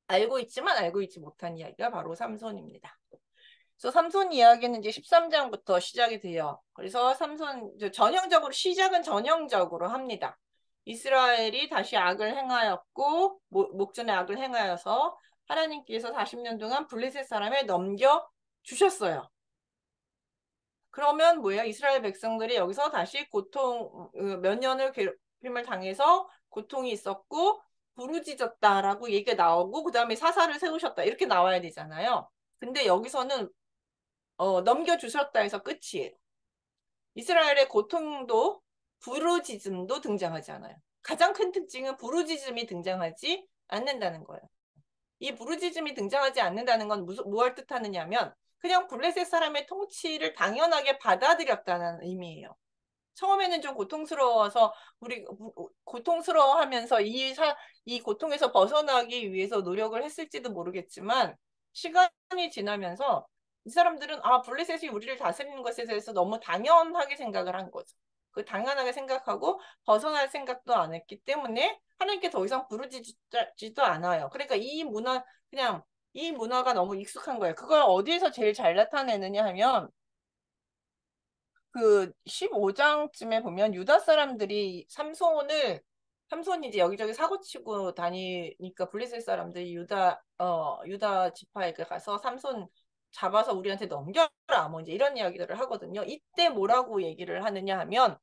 알고 있지만 알고 있지 못한 이야기가 바로 삼손입니다. 그래서 삼손 이야기는 이제 13장부터 시작이 돼요. 그래서 시작은 전형적으로 합니다. 이스라엘이 다시 악을 행하였고, 목전에 악을 행하여서 하나님께서 40년 동안 블레셋 사람에 넘겨주셨어요. 그러면 뭐예요? 이스라엘 백성들이 여기서 다시 몇 년을 괴롭힘을 당해서 고통이 있었고, 부르짖었다라고 얘기가 나오고, 그 다음에 사사를 세우셨다. 이렇게 나와야 되잖아요. 근데 여기서는 넘겨주셨다 해서 끝이에요. 이스라엘의 고통도 부르짖음도 등장하지 않아요. 가장 큰 특징은 부르짖음이 등장하지 않는다는 거예요. 이 부르짖음이 등장하지 않는다는 건 무엇을 뜻하느냐면 그냥 블레셋 사람의 통치를 당연하게 받아들였다는 의미예요. 처음에는 좀 고통스러워서 고통스러워하면서 이 고통에서 벗어나기 위해서 노력을 했을지도 모르겠지만 시간이 지나면서 이 사람들은 블레셋이 우리를 다스리는 것에 대해서 너무 당연하게 생각을 한 거죠. 그 당연하게 생각하고 벗어날 생각도 안 했기 때문에 하나님께 더 이상 부르짖지도 않아요. 그러니까 이 문화가 너무 익숙한 거예요. 그걸 어디에서 제일 잘 나타내느냐 하면 그 15장쯤에 보면 유다 사람들이 삼손이 이제 여기저기 사고치고 다니니까 블레셋 사람들이 유다 지파에 가서 삼손 잡아서 우리한테 넘겨라 뭐 이제 이런 이야기들을 하거든요. 이때 뭐라고 얘기를 하느냐 하면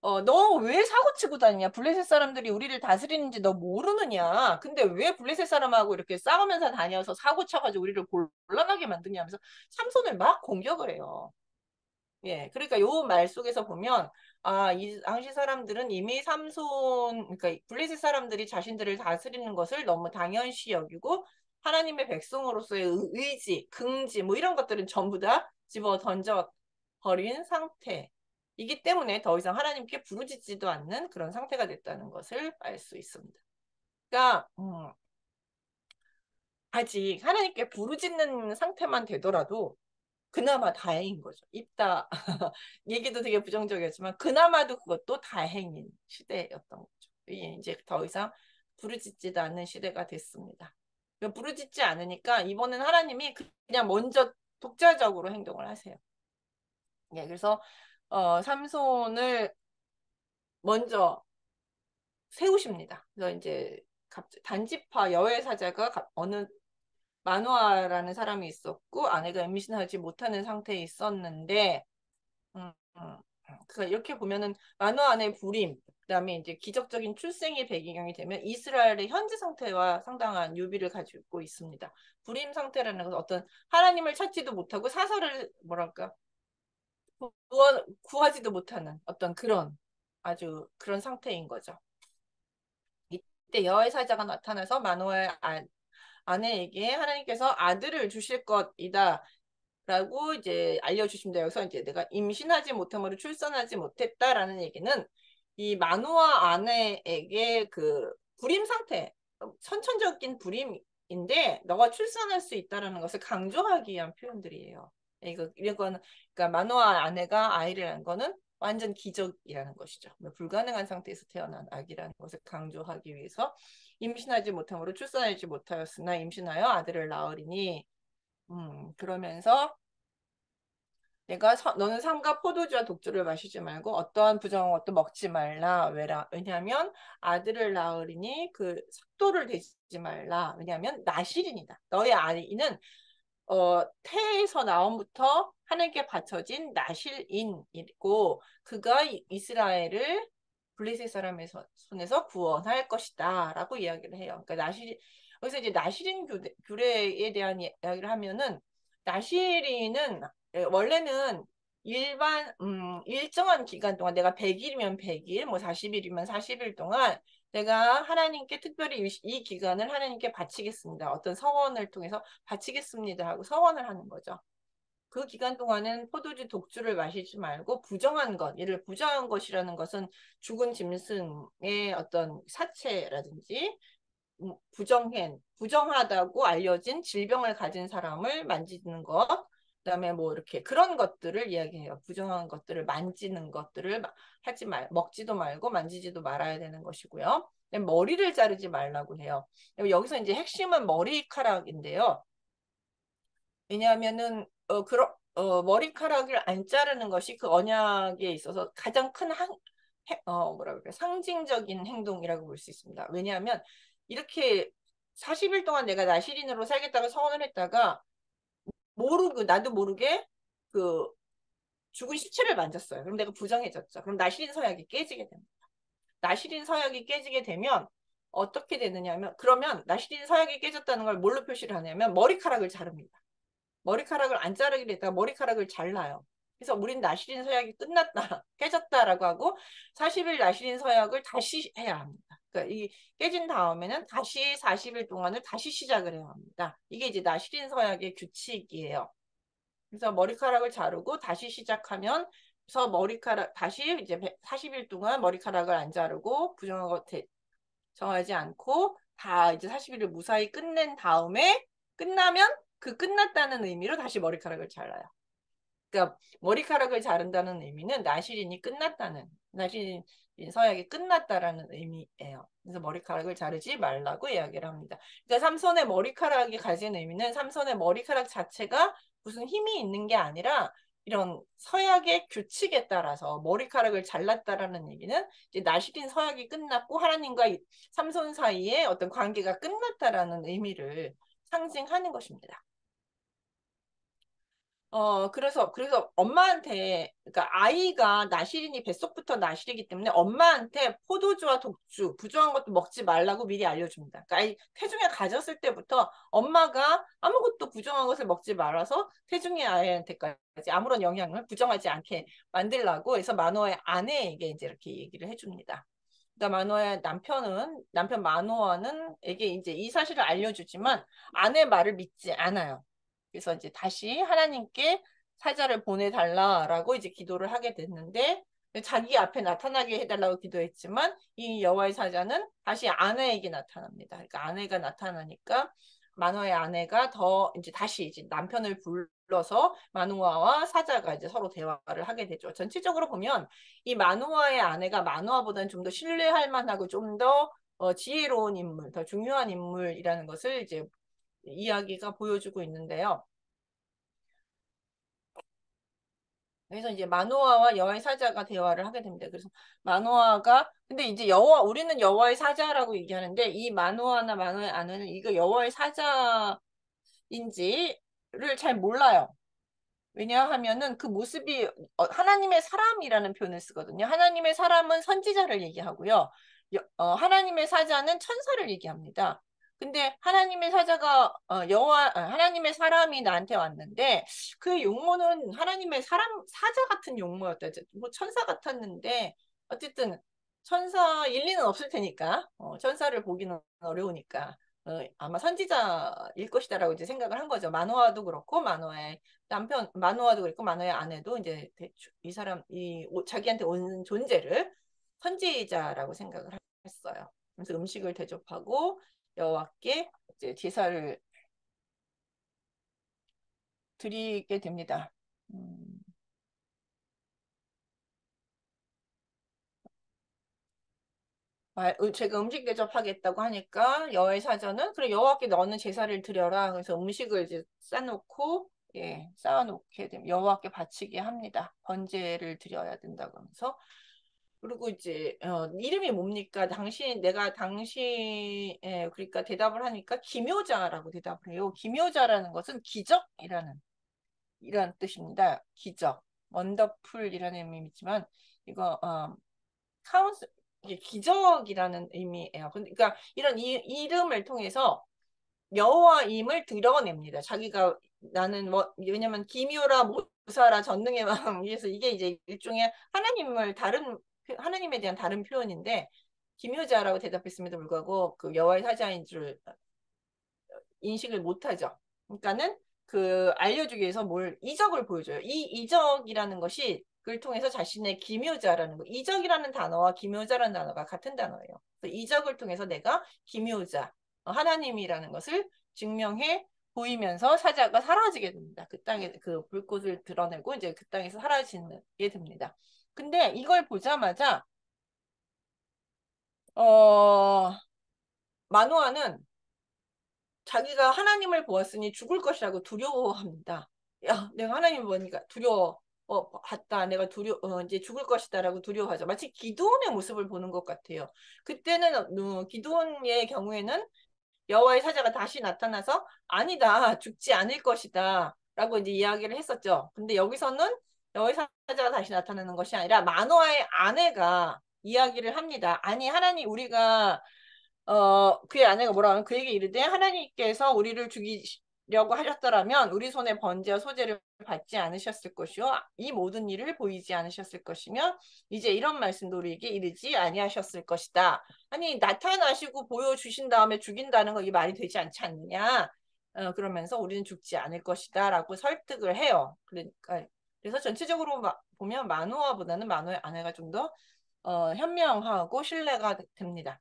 너 왜 사고 치고 다니냐? 블레셋 사람들이 우리를 다스리는지 너 모르느냐? 근데 왜 블레셋 사람하고 이렇게 싸우면서 다녀서 사고 쳐가지고 우리를 곤란하게 만드냐 하면서 삼손을 막 공격을 해요. 예, 그러니까 요 말 속에서 보면 이 당시 사람들은 이미 그러니까 블레셋 사람들이 자신들을 다스리는 것을 너무 당연시 여기고 하나님의 백성으로서의 의지, 긍지 뭐 이런 것들은 전부 다 집어 던져 버린 상태이기 때문에 더 이상 하나님께 부르짖지도 않는 그런 상태가 됐다는 것을 알 수 있습니다. 그러니까 아직 하나님께 부르짖는 상태만 되더라도 그나마 다행인 거죠. 입다 얘기도 되게 부정적이었지만 그나마도 그것도 다행인 시대였던 거죠. 이제 더 이상 부르짖지도 않는 시대가 됐습니다. 부르짖지 않으니까 이번엔 하나님이 그냥 먼저 독자적으로 행동을 하세요. 예, 그래서 삼손을 먼저 세우십니다. 그래서 이제 단지파 여외 사자가 어느 마누아라는 사람이 있었고 아내가 임신하지 못하는 상태에 있었는데 음, 음. 그러니까 이렇게 보면은 마누아 안의 불임, 그다음에 이제 기적적인 출생의 배경이 되면 이스라엘의 현재 상태와 상당한 유비를 가지고 있습니다. 불임 상태라는 것은 어떤 하나님을 찾지도 못하고 사설을 뭐랄까 구하지도 못하는 어떤 그런 아주 그런 상태인 거죠. 이때 여호와의 사자가 나타나서 마누아의 아내에게 하나님께서 아들을 주실 것이다. 라고 이제 알려주십니다. 여기서 이제 내가 임신하지 못함으로 출산하지 못했다라는 얘기는 이 마누아 아내에게 그 불임 상태, 선천적인 불임인데 너가 출산할 수 있다라는 것을 강조하기 위한 표현들이에요. 이건 그러니까 마누아 아내가 아이를 낳은 거는 완전 기적이라는 것이죠. 불가능한 상태에서 태어난 아기라는 것을 강조하기 위해서 임신하지 못함으로 출산하지 못하였으나 임신하여 아들을 낳으리니 그러면서 너는 삼가 포도주와 독주를 마시지 말고 어떠한 부정한 것도 먹지 말라. 왜냐하면 아들을 낳으리니 그 sak도를 대지 말라. 왜냐하면 나실인이다. 너의 아이는 태에서 나옴부터 하나님께 바쳐진 나실인이고 그가 이스라엘을 블레셋 사람의 손에서 구원할 것이다 라고 이야기를 해요. 그러니까 여기서 이제 나실인 규례에 대한 이야기를 하면은 나실인은 원래는 일정한 기간 동안 내가 100일이면 100일, 뭐 40일이면 40일 동안 내가 하나님께 특별히 이 기간을 하나님께 바치겠습니다. 어떤 서원을 통해서 바치겠습니다 하고 서원을 하는 거죠. 그 기간 동안은 포도주 독주를 마시지 말고 부정한 것, 이를 부정한 것이라는 것은 죽은 짐승의 어떤 사체라든지 부정하다고 알려진 질병을 가진 사람을 만지는 것, 그다음에 뭐 이렇게 그런 것들을 이야기해요. 부정한 것들을 만지는 것들을 먹지도 말고 만지지도 말아야 되는 것이고요. 머리를 자르지 말라고 해요. 여기서 이제 핵심은 머리카락인데요. 왜냐하면은 머리카락을 안 자르는 것이 그 언약에 있어서 가장 큰 뭐라 그래 상징적인 행동이라고 볼 수 있습니다. 왜냐하면 이렇게 40일 동안 내가 나실인으로 살겠다고 서원을 했다가 나도 모르게 그 죽은 시체를 만졌어요. 그럼 내가 부정해졌죠. 그럼 나실인 서약이 깨지게 됩니다. 나실인 서약이 깨지게 되면 어떻게 되느냐 하면 그러면 나실인 서약이 깨졌다는 걸 뭘로 표시를 하냐면 머리카락을 자릅니다. 머리카락을 안 자르기로 했다가 머리카락을 잘라요. 그래서 우린 나실인 서약이 끝났다, 깨졌다라고 하고 40일 나실인 서약을 다시 해야 합니다. 그러니까 이 깨진 다음에는 다시 40일 동안을 다시 시작을 해야 합니다. 이게 이제 나실인 서약의 규칙이에요. 그래서 머리카락을 자르고 다시 시작하면 그래서 다시 이제 40일 동안 머리카락을 안 자르고 부정한 것 정하지 않고 다 이제 40일을 무사히 끝낸 다음에 끝나면 그 끝났다는 의미로 다시 머리카락을 잘라요. 그러니까 머리카락을 자른다는 의미는 나실인 서약이 끝났다라는 의미예요. 그래서 머리카락을 자르지 말라고 이야기를 합니다. 그러니까 삼손의 머리카락이 가진 의미는 삼손의 머리카락 자체가 무슨 힘이 있는 게 아니라 이런 서약의 규칙에 따라서 머리카락을 잘랐다라는 얘기는 이제 나실인 서약이 끝났고 하나님과 삼손 사이에 어떤 관계가 끝났다라는 의미를 상징하는 것입니다. 그래서 엄마한테, 그러니까 아이가 나실이니 뱃속부터 나실이기 때문에 엄마한테 포도주와 독주, 부조한 것도 먹지 말라고 미리 알려줍니다. 그러니까 아이 태중에 가졌을 때부터 엄마가 아무것도 부정한 것을 먹지 말아서 태중의 아이한테까지 아무런 영향을 부정하지 않게 만들라고 해서 마노아의 아내에게 이제 이렇게 얘기를 해줍니다. 그러니까 마노아의 남편 마노아는 에게 이제 이 사실을 알려주지만 아내 말을 믿지 않아요. 그래서 이제 다시 하나님께 사자를 보내달라라고 이제 기도를 하게 됐는데 자기 앞에 나타나게 해달라고 기도했지만 이 여호와의 사자는 다시 아내에게 나타납니다. 그러니까 아내가 나타나니까 마노아의 아내가 더 이제 다시 이제 남편을 불러서 마노아와 사자가 이제 서로 대화를 하게 되죠. 전체적으로 보면 이 마노아의 아내가 마노아보다는 좀 더 신뢰할 만하고 좀 더 지혜로운 인물, 더 중요한 인물이라는 것을 이제 이야기가 보여주고 있는데요. 그래서 이제 마노아와 여호와의 사자가 대화를 하게 됩니다. 그래서 마노아가 근데 이제 우리는 여호와의 사자라고 얘기하는데 이 마노아나 마노아의 아내는 이거 여호와의 사자인지를 잘 몰라요. 왜냐하면은 그 모습이 하나님의 사람이라는 표현을 쓰거든요. 하나님의 사람은 선지자를 얘기하고요. 하나님의 사자는 천사를 얘기합니다. 근데 하나님의 사자가 하나님의 사람이 나한테 왔는데 그 용모는 하나님의 사람 사자 같은 용모였다. 뭐 천사 같았는데 어쨌든 천사 일리는 없을 테니까 천사를 보기는 어려우니까 아마 선지자일 것이다라고 이제 생각을 한 거죠. 마노아도 그렇고 마노아의 마노아도 그렇고 마노아의 아내도 이제 이 사람 자기한테 온 존재를 선지자라고 생각을 했어요. 그래서 음식을 대접하고 여호와께 이제 제사를 드리게 됩니다. 제가 음식 대접하겠다고 하니까 여호와의 사자는 그래 여호와께 너는 제사를 드려라. 그래서 음식을 이제 싸놓고 쌓아놓게 되면 여호와께 바치게 합니다. 번제를 드려야 된다고 하면서 그리고 이제 이름이 뭡니까? 내가 당신 그러니까 대답을 하니까 기묘자라고 대답을 해요. 기묘자라는 것은 기적이라는 이런 뜻입니다. 기적, 원더풀이라는 의미이지만 이거 카운스 이게 기적이라는 의미예요. 그러니까 이런 이름을 통해서 여호와임을 드러냅니다. 자기가 나는 뭐 왜냐면 기묘라 모사라 전능의 마음 그래서 이게 이제 일종의 하나님에 대한 다른 표현인데 기묘자라고 대답했음에도 불구하고 그 여호와의 사자인 줄 인식을 못하죠. 그러니까는 그 알려주기 위해서 이적을 보여줘요. 이 이적이라는 것이 그걸 통해서 자신의 기묘자라는 거. 이적이라는 단어와 기묘자라는 단어가 같은 단어예요. 이적을 통해서 내가 기묘자, 하나님이라는 것을 증명해 보이면서 사자가 사라지게 됩니다. 그 땅에 그 불꽃을 드러내고 이제 그 땅에서 사라지게 됩니다. 근데 이걸 보자마자 마노아는 자기가 하나님을 보았으니 죽을 것이라고 두려워합니다. 야, 내가 하나님을 보니까 두려워. 봤다. 내가 이제 죽을 것이다라고 두려워하죠. 마치 기드온의 모습을 보는 것 같아요. 그때는 기드온의 경우에는 여호와의 사자가 다시 나타나서 아니다. 죽지 않을 것이다. 라고 이제 이야기를 했었죠. 근데 여기서는 여호와의 사자가 다시 나타나는 것이 아니라 마노아의 아내가 이야기를 합니다. 아니, 하나님, 우리가 그의 아내가 뭐라 하면 그에게 이르되 하나님께서 우리를 죽이려고 하셨더라면 우리 손에 번제와 소제를 받지 않으셨을 것이요 이 모든 일을 보이지 않으셨을 것이며 이제 이런 말씀도 우리에게 이르지 아니하셨을 것이다. 아니 나타나시고 보여주신 다음에 죽인다는 거 이 말이 되지 않지 않느냐. 그러면서 우리는 죽지 않을 것이다 라고 설득을 해요. 그러니까 그래서 전체적으로 보면 마노아보다는 마노아의 아내가 좀 더 현명하고 신뢰가 됩니다.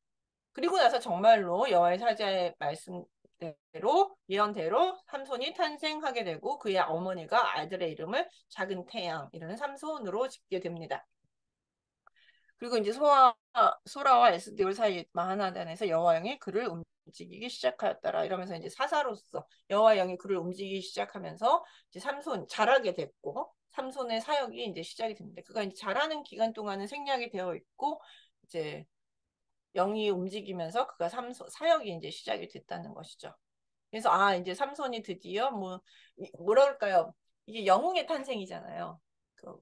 그리고 나서 정말로 여호와의 사자의 말씀대로 예언대로 삼손이 탄생하게 되고 그의 어머니가 아들의 이름을 작은 태양이라는 삼손으로 짓게 됩니다. 그리고 이제 소라와 에스디올 사이 마하나단에서 여호와 영이 그를 움직이기 시작하였더라 이러면서 이제 사사로서 여호와 영이 그를 움직이기 시작하면서 이제 삼손 자라게 됐고 삼손의 사역이 이제 시작이 됩니다. 그가 이제 자라는 기간 동안은 생략이 되어 있고 이제 영이 움직이면서 그가 사역이 이제 시작이 됐다는 것이죠. 그래서 이제 삼손이 드디어 뭐라 그럴까요? 이게 영웅의 탄생이잖아요. 그,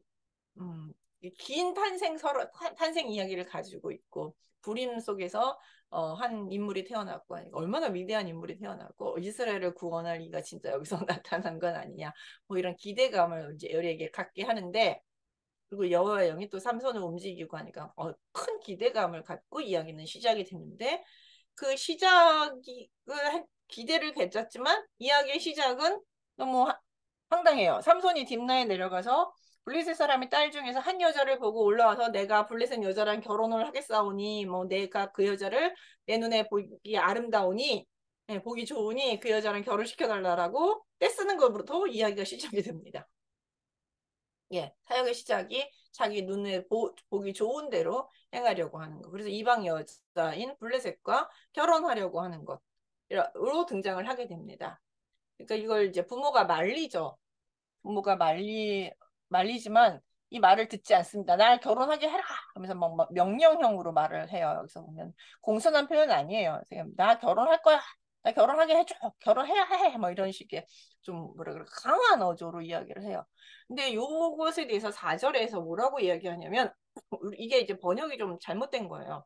긴 탄생 이야기를 가지고 있고 불임 속에서 한 인물이 태어났고 얼마나 위대한 인물이 태어났고 이스라엘을 구원할 이가 진짜 여기서 나타난 건 아니냐 뭐 이런 기대감을 이제 열에게 갖게 하는데 그리고 여호와의 영이 또 삼손을 움직이고 하니까 큰 기대감을 갖고 이야기는 시작이 됐는데 그 기대를 가졌지만 이야기의 시작은 너무 황당해요. 삼손이 딥나에 내려가서 블레셋 사람이 딸 중에서 한 여자를 보고 올라와서 내가 블레셋 여자랑 결혼을 하겠사오니 뭐 내가 그 여자를 내 눈에 보기 아름다우니 보기 좋으니 그 여자랑 결혼시켜 달라라고 떼쓰는 것부터 이야기가 시작이 됩니다. 예, 사역의 시작이 자기 눈에 보기 좋은 대로 행하려고 하는 거. 그래서 이방 여자인 블레셋과 결혼하려고 하는 것으로 등장을 하게 됩니다. 그러니까 이걸 이제 부모가 말리죠. 부모가 말리지만 이 말을 듣지 않습니다. 날 결혼하게 해라 하면서 막 명령형으로 말을 해요. 여기서 보면 공손한 표현 아니에요. 나 결혼할 거야. 나 결혼하게 해줘. 결혼해야 해. 뭐 이런 식의 좀 뭐라 그래 강한 어조로 이야기를 해요. 근데 요것에 대해서 4절에서 뭐라고 이야기하냐면 이게 이제 번역이 좀 잘못된 거예요.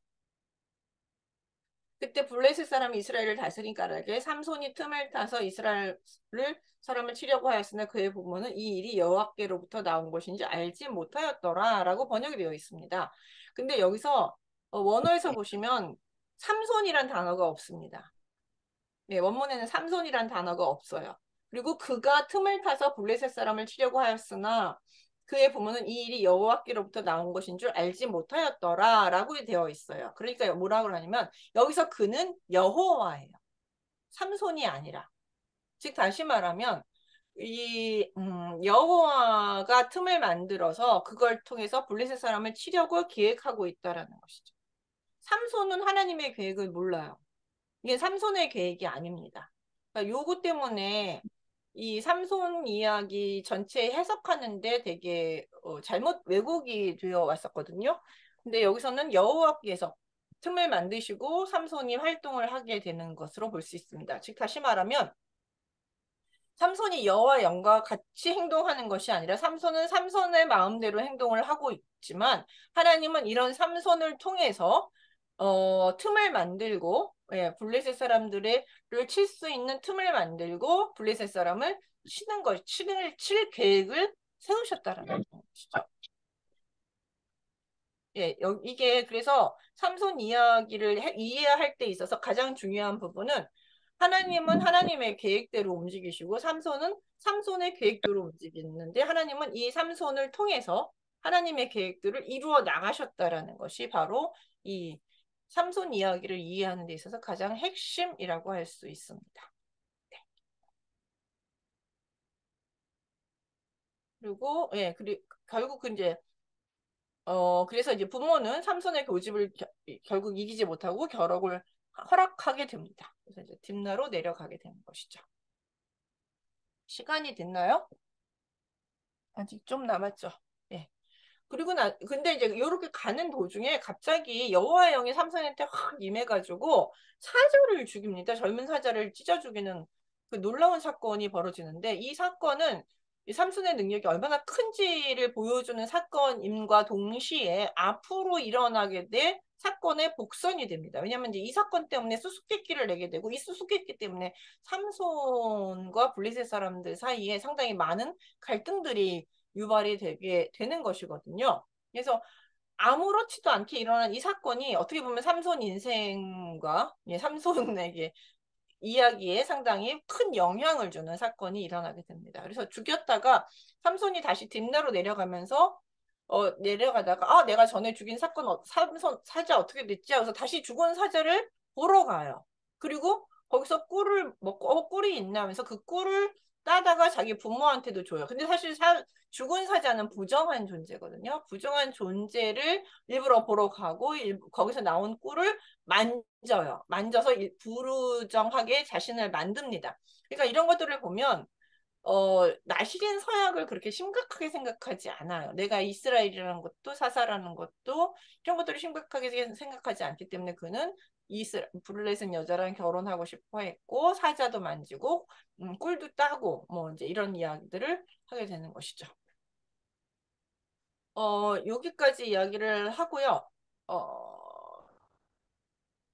그때 블레셋 사람이 이스라엘을 다스린 까닭에 삼손이 틈을 타서 이스라엘 사람을 치려고 하였으나 그의 부모는 이 일이 여호와께로부터 나온 것인지 알지 못하였더라 라고 번역이 되어 있습니다. 근데 여기서 원어에서 보시면 삼손이란 단어가 없습니다. 네, 원문에는 삼손이란 단어가 없어요. 그리고 그가 틈을 타서 블레셋 사람을 치려고 하였으나 그의 부모는 이 일이 여호와께로부터 나온 것인 줄 알지 못하였더라 라고 되어 있어요. 그러니까 뭐라고 하냐면 여기서 그는 여호와예요. 삼손이 아니라. 즉 다시 말하면 이 여호와가 틈을 만들어서 그걸 통해서 블레셋 사람을 치려고 계획하고 있다라는 것이죠. 삼손은 하나님의 계획을 몰라요. 이게 삼손의 계획이 아닙니다. 그러니까 요거 때문에 이 삼손 이야기 전체 해석하는데 되게 잘못 왜곡이 되어 왔었거든요. 근데 여기서는 여호와께서 틈을 만드시고 삼손이 활동을 하게 되는 것으로 볼 수 있습니다. 즉 다시 말하면 삼손이 여호와의 영과 같이 행동하는 것이 아니라 삼손은 삼손의 마음대로 행동을 하고 있지만 하나님은 이런 삼손을 통해서 틈을 만들고 블레셋 사람들을 칠 수 있는 틈을 만들고 블레셋 사람을 칠 계획을 세우셨다라는 것이죠. 예, 이게 그래서 삼손 이야기를 이해할 때 있어서 가장 중요한 부분은 하나님은 하나님의 계획대로 움직이시고 삼손은 삼손의 계획대로 움직이는데 하나님은 이 삼손을 통해서 하나님의 계획들을 이루어 나가셨다라는 것이 바로 이 삼손 이야기를 이해하는 데 있어서 가장 핵심이라고 할 수 있습니다. 네. 그리고 결국 이제 그래서 이제 부모는 삼손의 고집을 결국 이기지 못하고 결혼을 허락하게 됩니다. 그래서 이제 딥나로 내려가게 되는 것이죠. 시간이 됐나요? 아직 좀 남았죠. 예. 그리고 근데 이제 이렇게 가는 도중에 갑자기 여호와의 영이 삼손한테 확 임해가지고 사자를 죽입니다. 젊은 사자를 찢어 죽이는 그 놀라운 사건이 벌어지는데 이 사건은 이 삼손의 능력이 얼마나 큰지를 보여주는 사건임과 동시에 앞으로 일어나게 될 사건의 복선이 됩니다. 왜냐하면 이제 이 사건 때문에 수수께끼를 내게 되고 이 수수께끼 때문에 삼손과 블레셋 사람들 사이에 상당히 많은 갈등들이 유발이 되게 되는 것이거든요. 그래서 아무렇지도 않게 일어난 이 사건이 어떻게 보면 삼손 인생과 삼손에게 이야기에 상당히 큰 영향을 주는 사건이 일어나게 됩니다. 그래서 죽였다가 삼손이 다시 딥나로 내려가면서 내려가다가 내가 전에 죽인 삼손 사자 어떻게 됐지? 하고서 다시 죽은 사자를 보러 가요. 그리고 거기서 꿀을 먹고 꿀이 있나 하면서 그 꿀을 따다가 자기 부모한테도 줘요. 근데 사실 죽은 사자는 부정한 존재거든요. 부정한 존재를 일부러 보러 가고 거기서 나온 꿀을 만져요. 만져서 부르정하게 자신을 만듭니다. 그러니까 이런 것들을 보면 나시린 서약을 그렇게 심각하게 생각하지 않아요. 내가 이스라엘이라는 것도 사사라는 것도 이런 것들을 심각하게 생각하지 않기 때문에 그는 브룰렛은 여자랑 결혼하고 싶어 했고 사자도 만지고 꿀도 따고 뭐 이제 이런 이야기들을 하게 되는 것이죠. 여기까지 이야기를 하고요.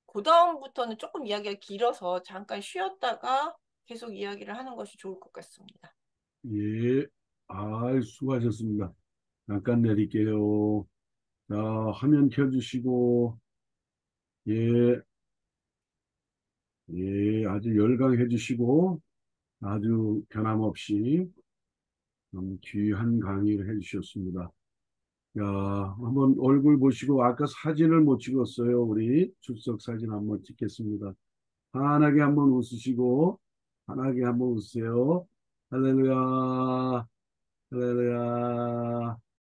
그 다음부터는 조금 이야기가 길어서 잠깐 쉬었다가 계속 이야기를 하는 것이 좋을 것 같습니다. 예, 수고하셨습니다. 잠깐 내릴게요. 자, 화면 켜주시고, 예, 아주 열강해 주시고, 아주 변함없이 귀한 강의를 해 주셨습니다. 야, 한번 얼굴 보시고, 아까 사진을 못 찍었어요. 우리 출석 사진 한번 찍겠습니다. 환하게 한번 웃으시고, 환하게 한번 웃으세요. 할렐루야, 할렐루야.